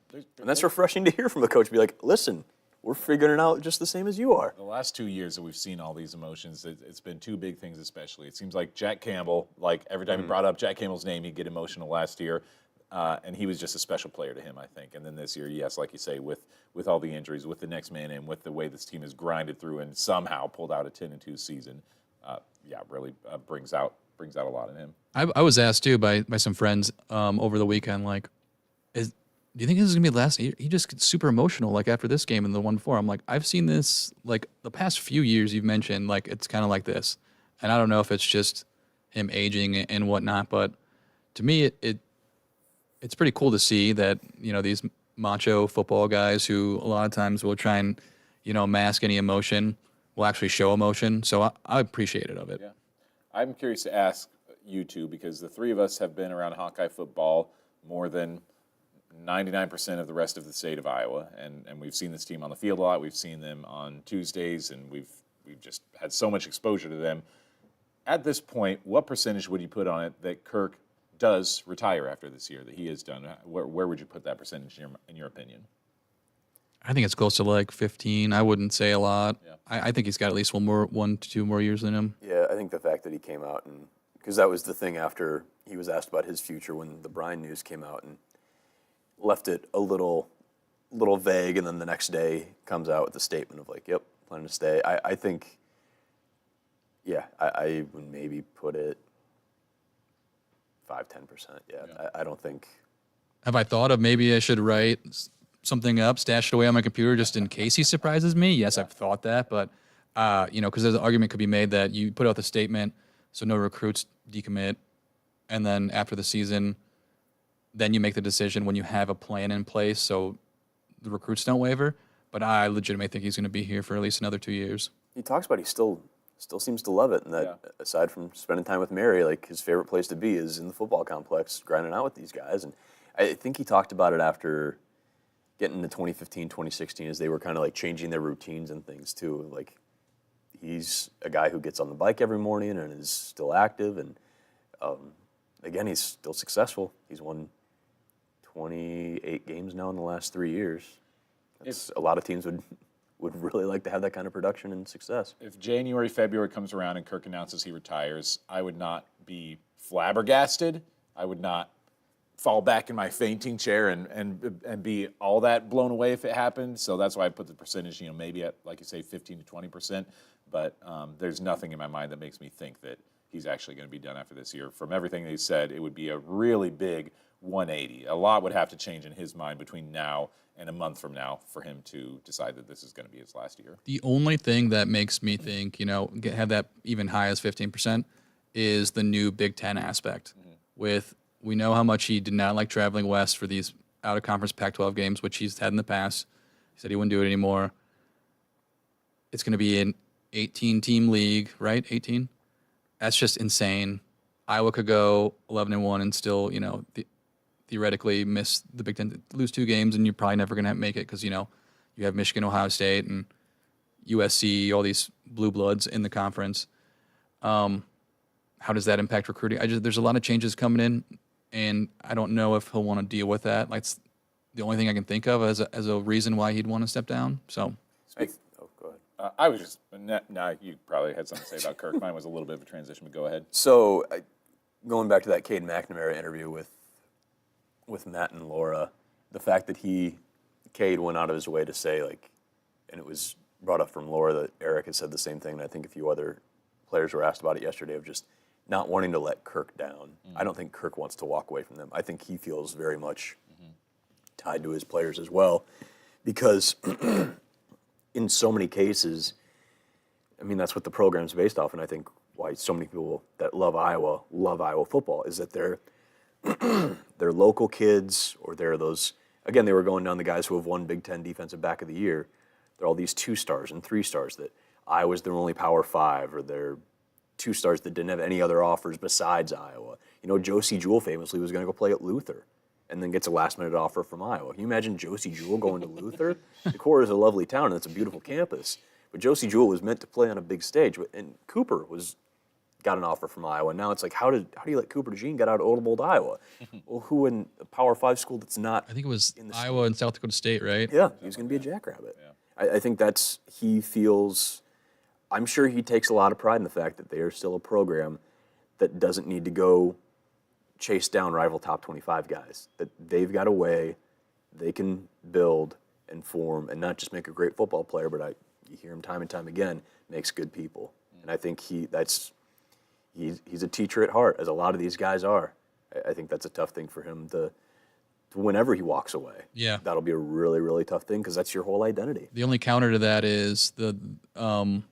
that's refreshing to hear from a coach. Be like, listen, we're figuring it out just the same as you are. The last 2 years that we've seen all these emotions, it's been two big things especially. It seems like Jack Campbell, every time he brought up Jack Campbell's name, he'd get emotional last year. And he was just a special player to him, I think. And then this year, yes, like you say, with all the injuries, with the next man in, with the way this team has grinded through and somehow pulled out a 10-2 season, really brings out a lot in him. I was asked too by some friends over the weekend, do you think this is gonna be the last year? He just gets super emotional, like after this game in the 1-4. I'm like, I've seen this like the past few years you've mentioned, like it's kind of like this. And I don't know if it's just him aging and whatnot, but to me, it's pretty cool to see that, these macho football guys who a lot of times will try and, mask any emotion, will actually show emotion. So I appreciate it of it. Yeah. I'm curious to ask you two, because the three of us have been around Hawkeye football more than 99% of the rest of the state of Iowa, and we've seen this team on the field a lot. We've seen them on Tuesdays, and we've just had so much exposure to them. At this point, what percentage would you put on it that Kirk does retire after this year, that he has done? Where would you put that percentage in your opinion? I think it's close to like 15. I wouldn't say a lot. Yeah. I think he's got at least 1 to 2 more years in him. Yeah, I think the fact that he came out, and because that was the thing after he was asked about his future when the Brian news came out, and left it a little vague, and then the next day comes out with the statement of like, yep, planning to stay. I think, yeah, I would maybe put it 5-10%. Yeah, I don't think. Have I thought of maybe I should write something up, stash it away on my computer just in case he surprises me? Yes, I've thought that, but because there's an argument could be made that you put out the statement so no recruits decommit, and then after the season, then you make the decision when you have a plan in place so the recruits don't waver. But I legitimately think he's going to be here for at least another 2 years. He talks about he still seems to love it, and that aside from spending time with Mary, like his favorite place to be is in the football complex, grinding out with these guys. And I think he talked about it after getting into 2015, 2016, as they were kind of like changing their routines and things too. Like he's a guy who gets on the bike every morning and is still active, and again, he's still successful. He's won 28 games now in the last 3 years. That's a lot of teams would really like to have that kind of production and success. If January, February comes around and Kirk announces he retires, I would not be flabbergasted. I would not fall back in my fainting chair and be all that blown away if it happened. So that's why I put the percentage, maybe at, like you say, 15 to 20%. But there's nothing in my mind that makes me think that he's actually going to be done after this year. From everything they said, it would be a really big 180. A lot would have to change in his mind between now and a month from now for him to decide that this is going to be his last year. The only thing that makes me think, have that even high as 15% is the new Big Ten aspect. Mm-hmm. We know how much he did not like traveling west for these out-of-conference Pac-12 games, which he's had in the past. He said he wouldn't do it anymore. It's going to be an 18-team league, right? 18? That's just insane. Iowa could go 11-1 and still, theoretically miss the Big Ten, lose 2 games, and you're probably never going to make it because, you have Michigan, Ohio State, and USC, all these blue bloods in the conference. How does that impact recruiting? There's a lot of changes coming in, and I don't know if he'll want to deal with that. Like, it's the only thing I can think of as a reason why he'd want to step down. So, Go ahead. I was just, no, you probably had something to say about Kirk. Mine was a little bit of a transition, but go ahead. So, going back to that Cade McNamara interview with Matt and Laura, the fact that Cade went out of his way to say, like, and it was brought up from Laura that Eric had said the same thing, and I think a few other players were asked about it yesterday, of just not wanting to let Kirk down. I don't think Kirk wants to walk away from them. I think he feels very much tied to his players as well, because in so many cases, I mean, that's what the program's based off, and I think why so many people that love Iowa football is that they're local kids, or they're those, again, they were going down the guys who have won Big Ten Defensive Back of the Year. They're all these 2-stars and 3-stars that Iowa's their only Power 5, or they're 2-stars that didn't have any other offers besides Iowa. Josie Jewell famously was going to go play at Luther and then gets a last-minute offer from Iowa. Can you imagine Josie Jewell going to Luther? Decorah is a lovely town, and it's a beautiful campus. But Josie Jewell was meant to play on a big stage, and Cooper got an offer from Iowa. Now it's like, how do you let Cooper DeJean get out of Odebolt, Iowa? Well, who in a Power 5 school that's not? I think it was Iowa and South Dakota State, right? Yeah, he was going to be a jackrabbit. Yeah. I think he feels, I'm sure he takes a lot of pride in the fact that they are still a program that doesn't need to go chase down rival top 25 guys. That they've got a way they can build and form and not just make a great football player, but you hear him time and time again, makes good people. And I think he's a teacher at heart, as a lot of these guys are. I think that's a tough thing for him to whenever he walks away. Yeah. That'll be a really, really tough thing because that's your whole identity. The only counter to that is and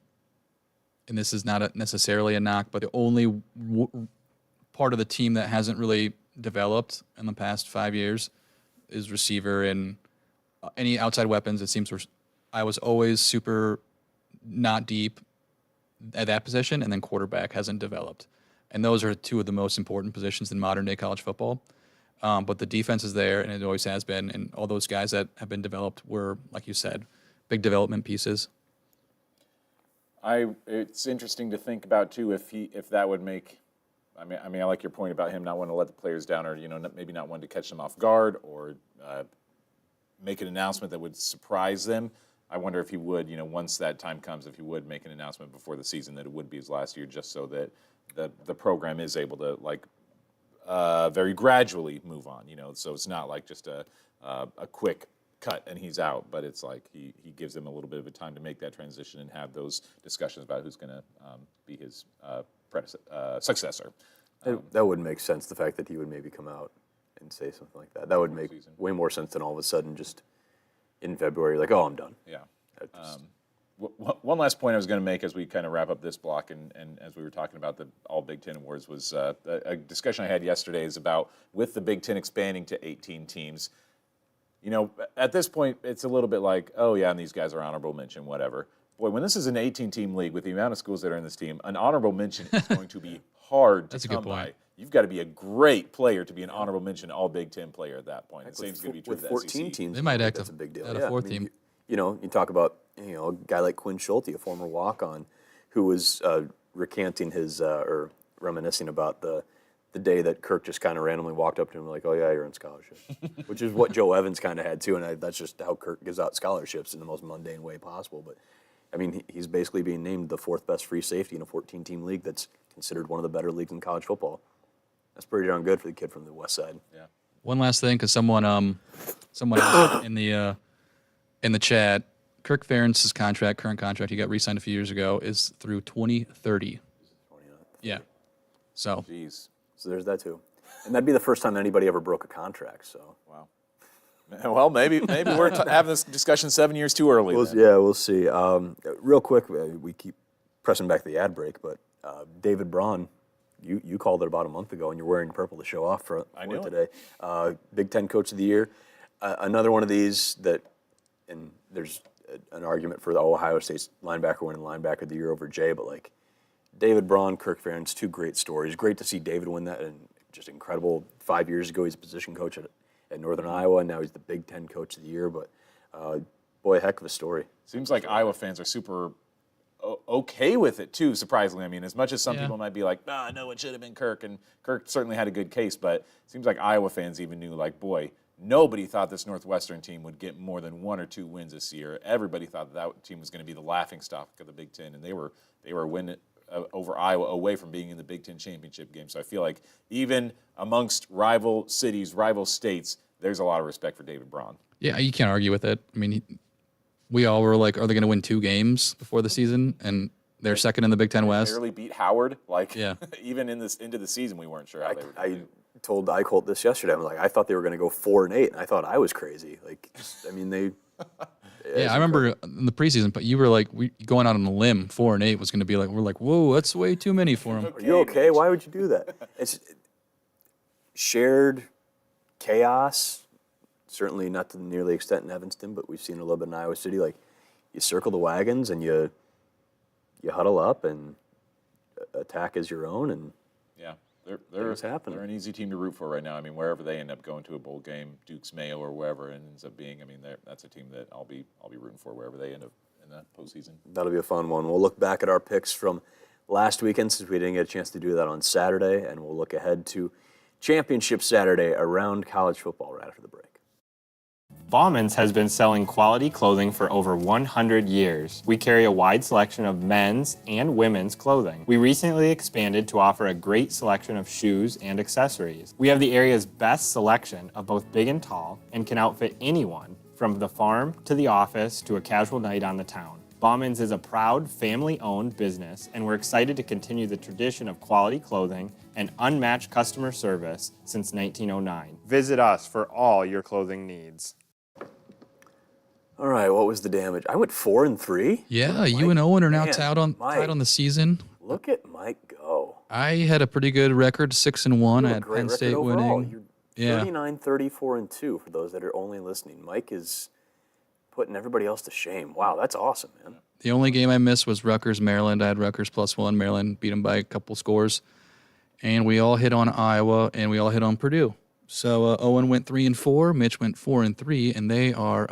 this is not necessarily a knock, but the only part of the team that hasn't really developed in the past 5 years is receiver and any outside weapons. It seems I was always super not deep at that position, and then quarterback hasn't developed. And those are two of the most important positions in modern day college football. But the defense is there, and it always has been. And all those guys that have been developed were, like you said, big development pieces. It's interesting to think about too if that would make. I mean, I like your point about him not wanting to let the players down, or maybe not wanting to catch them off guard, or make an announcement that would surprise them. I wonder if he would, once that time comes, if he would make an announcement before the season that it would be his last year, just so that the program is able to very gradually move on. So it's not like just a quick cut and he's out, but it's like he gives them a little bit of a time to make that transition and have those discussions about who's going to be his successor. That would make sense, the fact that he would maybe come out and say something like that. That would make way more sense than all of a sudden just in February, like, oh, I'm done. Yeah. One last point I was going to make as we kind of wrap up this block and as we were talking about the All Big Ten Awards was a discussion I had yesterday is about with the Big Ten expanding to 18 teams. At this point, it's a little bit like, oh, yeah, and these guys are honorable mention, whatever. Boy, when this is an 18-team league with the amount of schools that are in this team, an honorable mention is going to be hard to come by. You've got to be a great player to be an honorable mention All Big Ten player at that point. The same's going to be true with for the 14 SEC. teams. They might act that's a big deal. at a fourth team. You talk about a guy like Quinn Schulte, a former walk-on, who was recanting his or reminiscing about the day that Kirk just kind of randomly walked up to him like, oh yeah, you're on scholarship, which is what Joe Evans kind of had too, and that's just how Kirk gives out scholarships in the most mundane way possible. But I mean, he's basically being named the fourth best free safety in a 14-team league that's considered one of the better leagues in college football. That's pretty darn good for the kid from the West Side. Yeah. One last thing, because someone else in the chat, Kirk Ferentz's current contract, he got re-signed a few years ago, is through 2030. Yeah. So. Jeez. So there's that too, and that'd be the first time anybody ever broke a contract. So. Wow. Well, maybe we're having this discussion 7 years too early. We'll see. Real quick, we keep pressing back the ad break, but David Braun, you called it about a month ago, and you're wearing purple to show off for today. Big Ten Coach of the Year, another one of these that, and there's an argument for the Ohio State's linebacker winning linebacker of the year over Jay, but like David Braun, Kirk Ferentz, two great stories. Great to see David win that, and just incredible. 5 years ago, he's a position coach at Northern Iowa, and now he's the Big Ten Coach of the Year. But boy, heck of a story. Seems like Iowa fans are super okay with it too. Surprisingly, I mean, as much as some people might be like, no, it should have been Kirk, and Kirk certainly had a good case, but it seems like Iowa fans even knew, like, boy, nobody thought this Northwestern team would get more than 1 or 2 wins this year. Everybody thought that team was going to be the laughingstock of the Big Ten, and they were winning over Iowa away from being in the Big Ten championship game. So I feel like even amongst rival cities, rival states, there's a lot of respect for David Braun. Yeah, you can't argue with it. I mean, we all were like, are they going to win 2 games before the season? And they're second in the Big Ten West. Barely beat Howard. Even in this into the season, we weren't sure how they were going to do. I told iColt this yesterday. I'm like, I thought they were going to go 4-8, and I thought I was crazy. They. Yeah, I remember in the preseason, but you were like, going out on a limb, 4-8 was going to be like, we're like, whoa, that's way too many for him. Are you okay? Why would you do that? It's shared chaos. Certainly not to nearly extent in Evanston, but we've seen a little bit in Iowa City. Like, you circle the wagons and you huddle up and attack as your own, and they're an easy team to root for right now. I mean, wherever they end up going to a bowl game, Duke's, Mayo, or wherever it ends up being, I mean, that's a team that I'll be rooting for wherever they end up in the postseason. That'll be a fun one. We'll look back at our picks from last weekend since we didn't get a chance to do that on Saturday, and we'll look ahead to Championship Saturday around college football right after the break. Bauman's has been selling quality clothing for over 100 years. We carry a wide selection of men's and women's clothing. We recently expanded to offer a great selection of shoes and accessories. We have the area's best selection of both big and tall and can outfit anyone from the farm to the office to a casual night on the town. Bauman's is a proud, family-owned business, and we're excited to continue the tradition of quality clothing and unmatched customer service since 1909. Visit us for all your clothing needs. All right, what was the damage? I went 4-3. Yeah, you and Owen are now Man, tied on Mike. the season. Look at Mike go. I had a pretty good record, 6-1. I You have a had great Penn record State overall. winning. You're 39, 34-2 for those that are only listening. Mike is putting everybody else to shame. Wow, that's awesome, man. The only game I missed was Rutgers, Maryland. I had Rutgers +1. Maryland beat them by a couple scores. And we all hit on Iowa, and we all hit on Purdue. So Owen went 3-4, Mitch went 4-3, and they are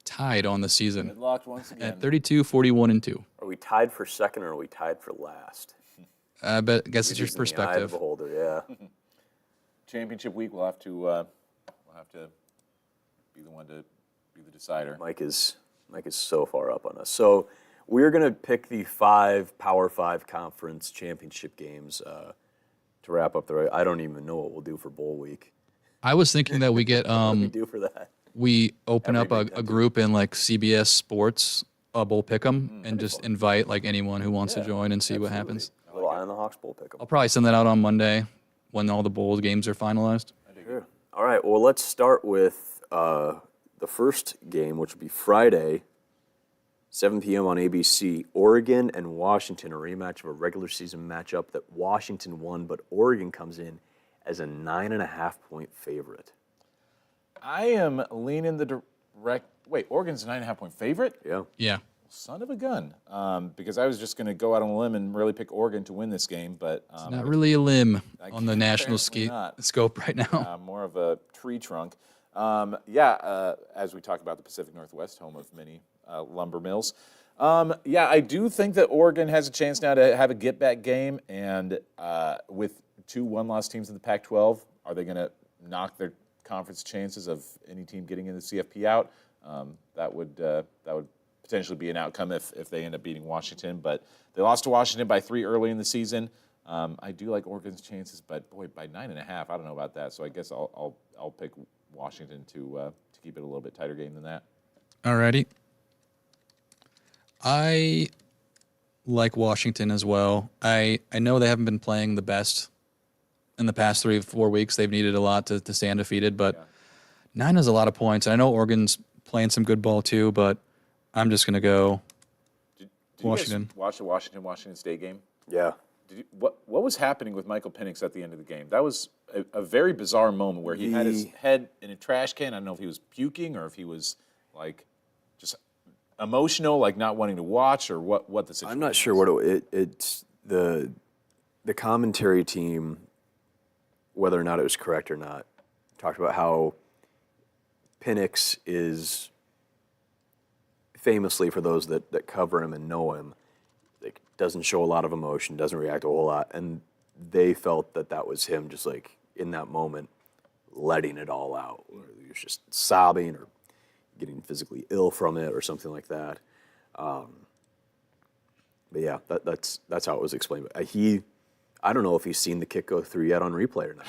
tied on the season Locked once again. at 32, 41-2. Are we tied for second or are we tied for last? I guess it's your In the eye of the perspective. beholder, yeah. Championship week, we'll have to be the one to be the decider. Mike is so far up on us. So we're going to pick the 5 Power 5 conference championship games to wrap up the. I don't even know what we'll do for bowl week. I was thinking that we get What do we do for that? we open Every up Big a Ten group in like CBS Sports, bowl pick'em, and just invite like anyone who wants to join and see what happens. A little Eye on the Hawks bowl pick 'em. I'll probably send that out on Monday when all the bowl games are finalized. Sure. All right. Well, let's start with the first game, which will be Friday, 7 p.m. on ABC. Oregon and Washington, a rematch of a regular season matchup that Washington won, but Oregon comes in as a 9.5-point favorite. I am leaning the direct. Wait, Oregon's a 9.5-point favorite? Yeah. Yeah. Son of a gun. Because I was just going to go out on a limb and really pick Oregon to win this game, but Not really a limb on the national apparently not. scope right now. more of a tree trunk. As we talk about the Pacific Northwest, home of many lumber mills. I do think that Oregon has a chance now to have a get-back game, and with 2 one-loss teams in the Pac-12, are they going to knock their conference chances of any team getting in the CFP out? That would potentially be an outcome if they end up beating Washington, but they lost to Washington by 3 early in the season. I do like Oregon's chances, but boy, by 9.5, I don't know about that. So I guess I'll pick Washington to keep it a little bit tighter game than that. Alrighty. I like Washington as well. I know they haven't been playing the best in the past 3 or 4 weeks. They've needed a lot to stay undefeated, but 9 is a lot of points. I know Oregon's playing some good ball too, but I'm just going to go Did Washington. You guys watch the Washington State game? Yeah. What was happening with Michael Penix at the end of the game? That was a very bizarre moment where he had his head in a trash can. I don't know if he was puking or if he was like just emotional, like not wanting to watch, or what the situation. I'm not sure what it's the commentary team, whether or not it was correct or not, talked about how Penix is famously, for those that cover him and know him, like doesn't show a lot of emotion, doesn't react a whole lot, and they felt that was him just like in that moment letting it all out, where he was just sobbing or getting physically ill from it or something like that. But yeah, that's how it was explained. But I don't know if he's seen the kick go through yet on replay or not.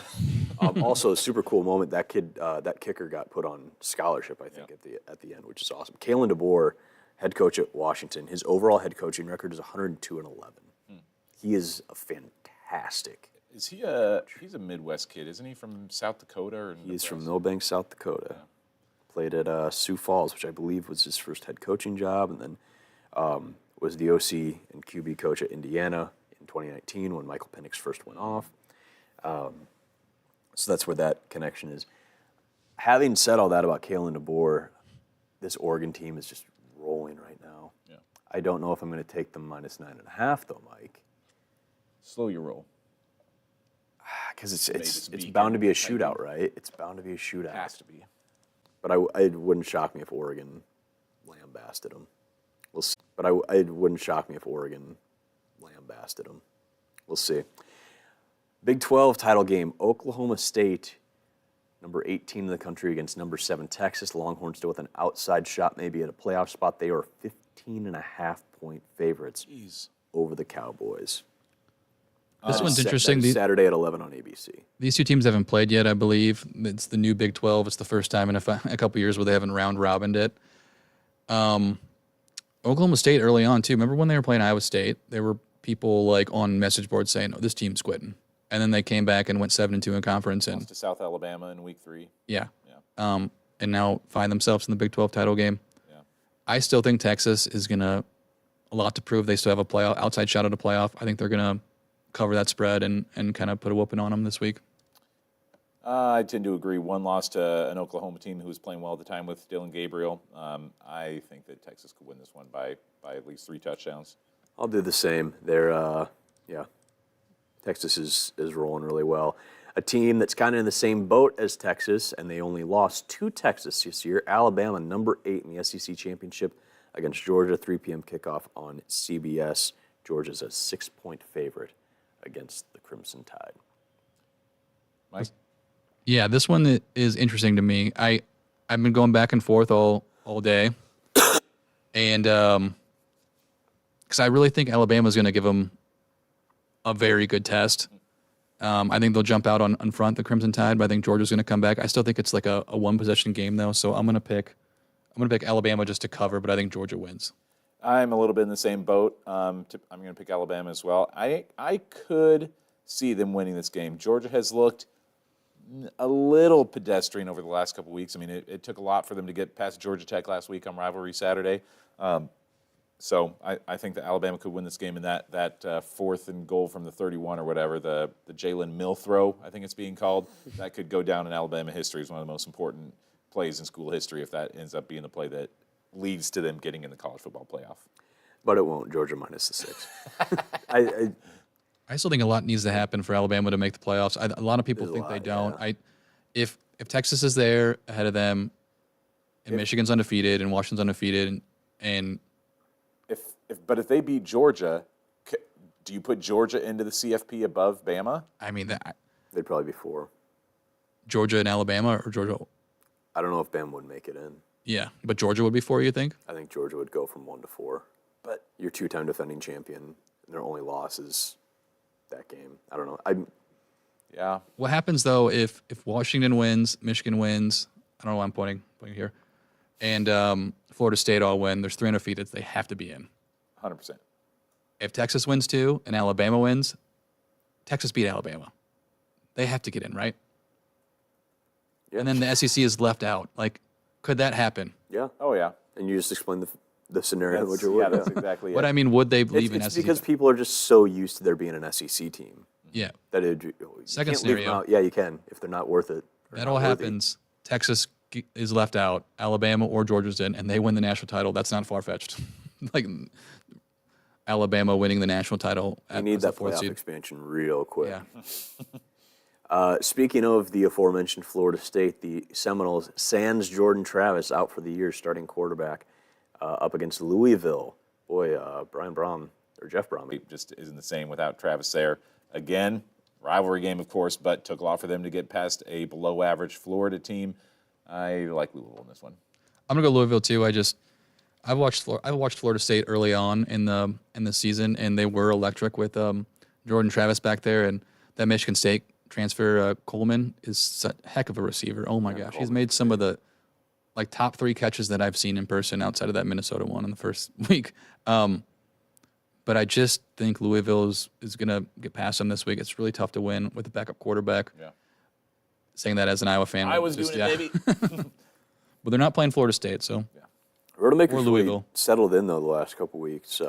Also, a super cool moment. That kicker got put on scholarship, I think, at the end, which is awesome. Kalen DeBoer, head coach at Washington. His overall head coaching record is 102-11. He is a fantastic. He's a Midwest kid, isn't he? From South Dakota or He's from Millbank, South Dakota. Yeah. Played at Sioux Falls, which I believe was his first head coaching job, and then was the OC and QB coach at Indiana in 2019 when Michael Penix first went off. So that's where that connection is. Having said all that about Kalen DeBoer, this Oregon team is just rolling right now. Yeah. I don't know if I'm going to take them -9.5 though, Mike. Slow your roll. Because it's bound to be a shootout, right? It's bound to be a shootout. It has to be. But it wouldn't shock me if Oregon lambasted them. We'll see. But it wouldn't shock me if Oregon lambasted them. We'll see. Big 12 title game. Oklahoma State, number 18 in the country against number 7 Texas. Longhorns still with an outside shot, maybe at a playoff spot. They are 15.5-point favorites over the Cowboys. This one's interesting. Saturday at 11 on ABC. These two teams haven't played yet, I believe. It's the new Big 12. It's the first time in a couple years where they haven't round-robined it. Oklahoma State early on too. Remember when they were playing Iowa State? There were people like on message boards saying, "Oh, this team's quitting," and then they came back and went 7-2 in conference and Lost to South Alabama in week 3. yeah, Yeah. and now find themselves in the Big 12 title game. Yeah. I still think Texas is gonna a lot to prove. They still have a playoff outside shot at a playoff. I think they're gonna cover that spread and kind of put a whooping on them this week. I tend to agree. One loss to an Oklahoma team who was playing well at the time with Dylan Gabriel. I think that Texas could win this one by at least 3 touchdowns. I'll do the same. They're, Texas is rolling really well. A team that's kind of in the same boat as Texas, and they only lost to Texas this year. Alabama, number 8 in the SEC championship against Georgia, 3 p.m. kickoff on CBS. Georgia's a 6-point favorite against the Crimson Tide. Mike? Yeah, this one is interesting to me. I've been going back and forth all day, and because I really think Alabama's going to give them a very good test. I think they'll jump out on front, the Crimson Tide, but I think Georgia's going to come back. I still think it's like a one possession game though, so I'm going to pick Alabama just to cover, but I think Georgia wins. I'm a little bit in the same boat. I'm going to pick Alabama as well. I could see them winning this game. Georgia has looked a little pedestrian over the last couple weeks. I mean, it took a lot for them to get past Georgia Tech last week on Rivalry Saturday. So I think that Alabama could win this game in that 4th and goal from the 31 or whatever, the Jalen Mill throw, I think it's being called. That could go down in Alabama history as one of the most important plays in school history if that ends up being the play that leads to them getting in the college football playoff. But it won't. Georgia minus the 6. I still think a lot needs to happen for Alabama to make the playoffs. A lot of people think they don't. Yeah. If Texas is there ahead of them, and Michigan's undefeated and Washington's undefeated, and But if they beat Georgia, do you put Georgia into the CFP above Bama? I mean They'd probably be 4. Georgia and Alabama or Georgia. I don't know if Bama would make it in. Yeah, but Georgia would be 4. You think? I think Georgia would go from 1 to 4. But your 2-time defending champion, and their only loss is that game. I don't know. Yeah. What happens though if Washington wins, Michigan wins? I don't know why I'm pointing here, and Florida State all win. There's 3 undefeated. They have to be in. 100%. If Texas wins too and Alabama wins, Texas beat Alabama. They have to get in, right? Yeah. And then the SEC is left out. Like, could that happen? Yeah. Oh, yeah. And you just explained the scenario That's, which it yeah, would. that's exactly What it. I mean, would they leave an It's SEC? because people are just so used to there being an SEC team Yeah, that you Second can't leave them scenario. out. Yeah, you can if they're not worth it. or that not all worthy. happens. Texas is left out. Alabama or Georgia's in, and they win the national title. That's not far fetched. Like Alabama winning the national title. You need as the that 4th playoff seed. expansion real quick. Yeah. Speaking of the aforementioned Florida State, the Seminoles sans Jordan Travis out for the year, starting quarterback, up against Louisville. Boy, Jeff Brom. It just isn't the same without Travis there. Again, rivalry game, of course, but took a lot for them to get past a below-average Florida team. I like Louisville in this one. I'm gonna go Louisville too. I watched Florida State early on in the season, and they were electric with Jordan Travis back there, and that Michigan State transfer Coleman is a heck of a receiver. Oh my gosh, he's made some of the top 3 catches that I've seen in person outside of that Minnesota one in the first week. But I just think Louisville is gonna get past them this week. It's really tough to win with a backup quarterback. Yeah. Saying that as an Iowa fan, I was doing it, baby. But they're not playing Florida State, so. Rodemaker's Or really Louisville. settled in, though, the last couple weeks. Tate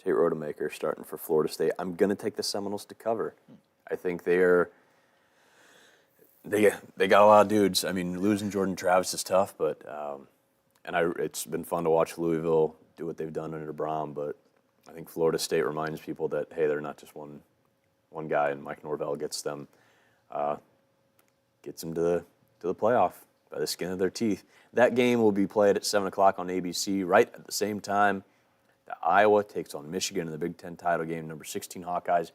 Rodemaker starting for Florida State. I'm going to take the Seminoles to cover. I think they got a lot of dudes. I mean, losing Jordan Travis is tough, but it's been fun to watch Louisville do what they've done under Brom, but I think Florida State reminds people that, hey, they're not just one guy, and Mike Norvell gets them to the playoff by the skin of their teeth. That game will be played at 7 o'clock on ABC. Right at the same time, Iowa takes on Michigan in the Big Ten title game. Number 16 Hawkeyes,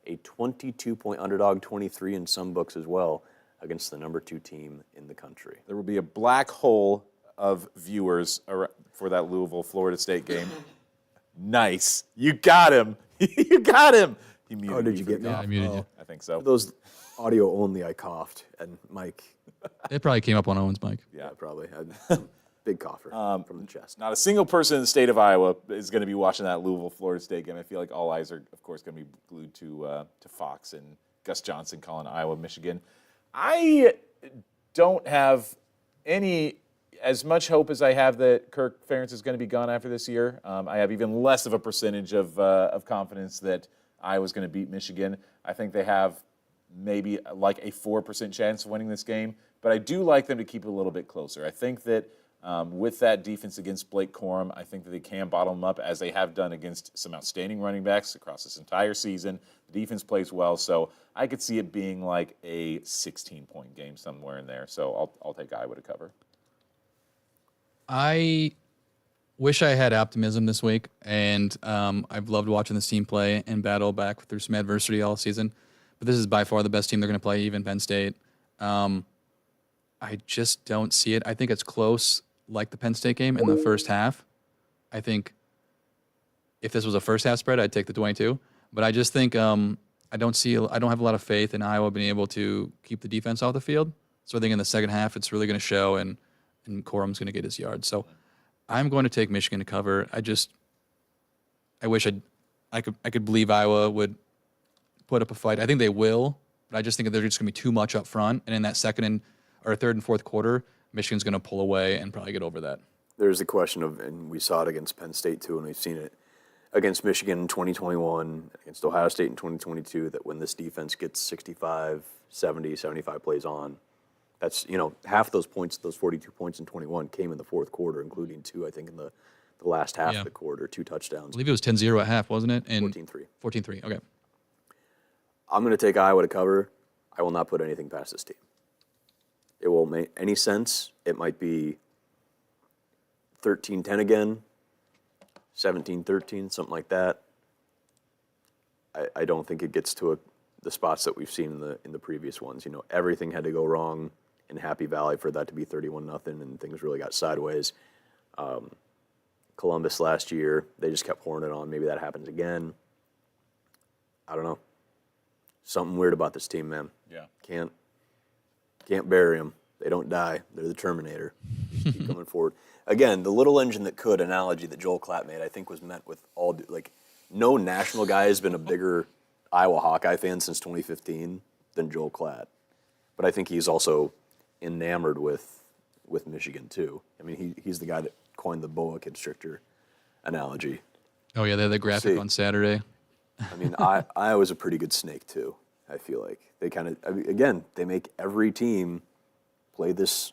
a 22-point underdog, 23 in some books as well, against the number 2 team in the country. There will be a black hole of viewers for that Louisville-Florida State game. Nice. You got him. You got him. He muted Did me you for get the me? Yeah, I muted you. I think so. For those audio only, I coughed, and Mike, It probably came up on Owen's mic. Yeah. probably. Big cougher from the chest. Not a single person in the state of Iowa is going to be watching that Louisville-Florida State game. I feel like all eyes are, of course, going to be glued to Fox and Gus Johnson calling Iowa, Michigan. I don't have as much hope as I have that Kirk Ferentz is going to be gone after this year. I have even less of a percentage of confidence that Iowa's going to beat Michigan. I think they have maybe like a 4% chance of winning this game, but I do like them to keep it a little bit closer. I think that with that defense against Blake Corum, I think that they can bottle them up as they have done against some outstanding running backs across this entire season. The defense plays well, so I could see it being like a 16-point game somewhere in there. So I'll take Iowa to cover. I wish I had optimism this week, and I've loved watching this team play and battle back through some adversity all season. But this is by far the best team they're going to play, even Penn State. I just don't see it. I think it's close, like the Penn State game in the first half. I think if this was a first half spread, I'd take the 22. But I just think I don't have a lot of faith in Iowa being able to keep the defense off the field. So I think in the second half, it's really going to show, and Corum's going to get his yards. So I'm going to take Michigan to cover. I wish I could believe Iowa would put up a fight. I think they will, but I just think there's just going to be too much up front. And in that third and fourth quarter, Michigan's going to pull away and probably get over that. There's the question of, and we saw it against Penn State too, and we've seen it against Michigan in 2021, against Ohio State in 2022, that when this defense gets 65, 70, 75 plays on, that's, half those points, those 42 points in 21 came in the fourth quarter, including 2, I think, in the last half of the quarter, 2 touchdowns. I believe it was 10-0 at half, wasn't it? 14-3. 14-3, okay. I'm going to take Iowa to cover. I will not put anything past this team. It won't make any sense. It might be 13-10 again, 17-13, something like that. I don't think it gets to the spots that we've seen in the previous ones. Everything had to go wrong in Happy Valley for that to be 31-0, and things really got sideways. Columbus last year, they just kept pouring it on. Maybe that happens again. I don't know. Something weird about this team, man. Yeah. Can't bury them. They don't die. They're the Terminator. Just keep coming forward. Again, the little engine that could analogy that Joel Klatt made, I think, was meant with no national guy has been a bigger Iowa Hawkeye fan since 2015 than Joel Klatt. But I think he's also enamored with Michigan, too. I mean, he's the guy that coined the boa constrictor analogy. Oh, yeah, they had the graphic on Saturday. I mean, Iowa's a pretty good snake, too, I feel like. They again, they make every team play this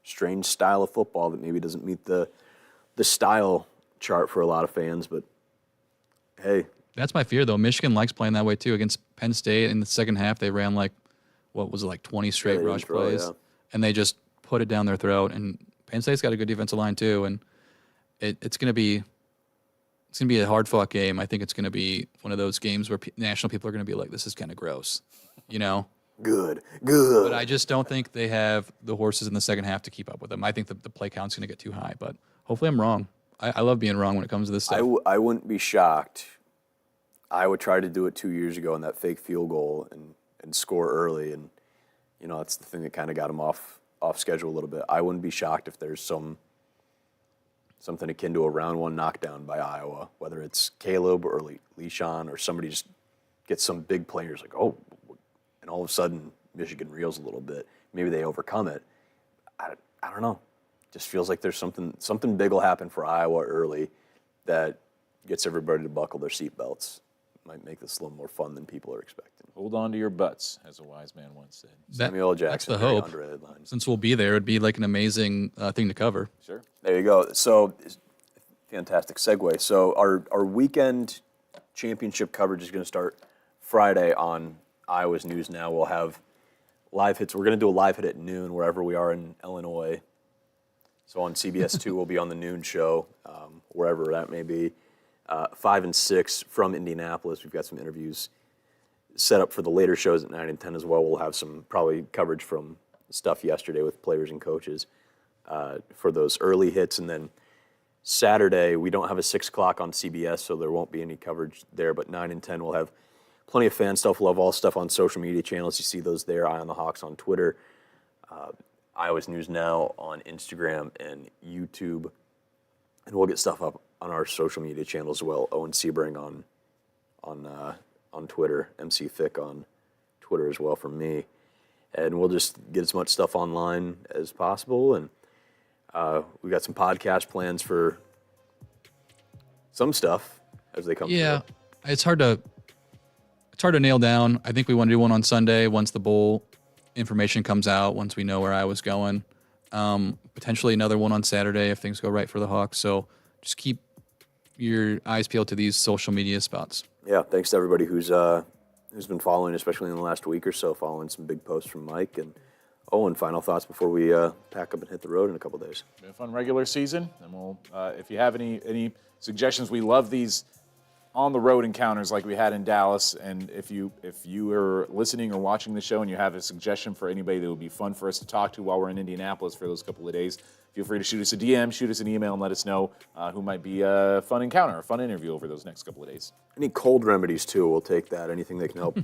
strange style of football that maybe doesn't meet the style chart for a lot of fans, but hey. That's my fear, though. Michigan likes playing that way, too. Against Penn State in the second half, they ran 20 straight rush plays, and they just put it down their throat. And Penn State's got a good defensive line, too, and it's going to be a hard-fought game. I think it's going to be one of those games where national people are going to be like, this is kind of gross, Good. But I just don't think they have the horses in the second half to keep up with them. I think the play count's going to get too high, but hopefully I'm wrong. I love being wrong when it comes to this stuff. I wouldn't be shocked. Iowa tried to do it 2 years ago in that fake field goal and score early, and that's the thing that kind of got them off schedule a little bit. I wouldn't be shocked if there's something akin to a round one knockdown by Iowa, whether it's Caleb or Leishon or somebody just gets some big players and all of a sudden Michigan reels a little bit. Maybe they overcome it. I don't know. Just feels like there's something big will happen for Iowa early that gets everybody to buckle their seatbelts. Might make this a little more fun than people are expecting. Hold on to your butts, as a wise man once said. Samuel Jackson. That's the hope. Underrated lines. Since we'll be there, it'd be like an amazing thing to cover. Sure. There you go. So, fantastic segue. So our weekend championship coverage is going to start Friday on Iowa's News Now. We'll have live hits. We're going to do a live hit at noon wherever we are in Illinois. So on CBS 2, we'll be on the noon show, wherever that may be. 5 and 6 from Indianapolis. We've got some interviews set up for the later shows at 9 and 10 as well. We'll have some probably coverage from stuff yesterday with players and coaches for those early hits. And then Saturday, we don't have a 6 o'clock on CBS, so there won't be any coverage there. But 9 and 10, we'll have plenty of fan stuff. We'll have all stuff on social media channels. You see those there, Eye on the Hawks on Twitter. Iowa's News Now on Instagram and YouTube. And we'll get stuff up on our social media channels as well. Owen Sebring on Twitter, MC Fick on Twitter as well from me. And we'll just get as much stuff online as possible. And we got some podcast plans for some stuff as they come Yeah, through. it's hard to nail down. I think we want to do one on Sunday once the bowl information comes out, once we know where I was going. Potentially another one on Saturday if things go right for the Hawks. So just keep your eyes peeled to these social media spots. Yeah, thanks to everybody who's been following, especially in the last week or so, following some big posts from Mike and Owen. Final thoughts before we pack up and hit the road in a couple days. Been a fun regular season, and we'll if you have any suggestions, we love these on the road encounters like we had in Dallas. And if you are listening or watching the show and you have a suggestion for anybody that would be fun for us to talk to while we're in Indianapolis for those couple of days, feel free to shoot us a DM, shoot us an email, and let us know who might be a fun encounter, a fun interview over those next couple of days. Any cold remedies, too, we'll take that. Anything that can help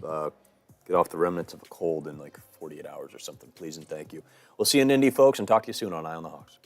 get off the remnants of a cold in like 48 hours or something, please and thank you. We'll see you in Indy, folks, and talk to you soon on Eye on the Hawks.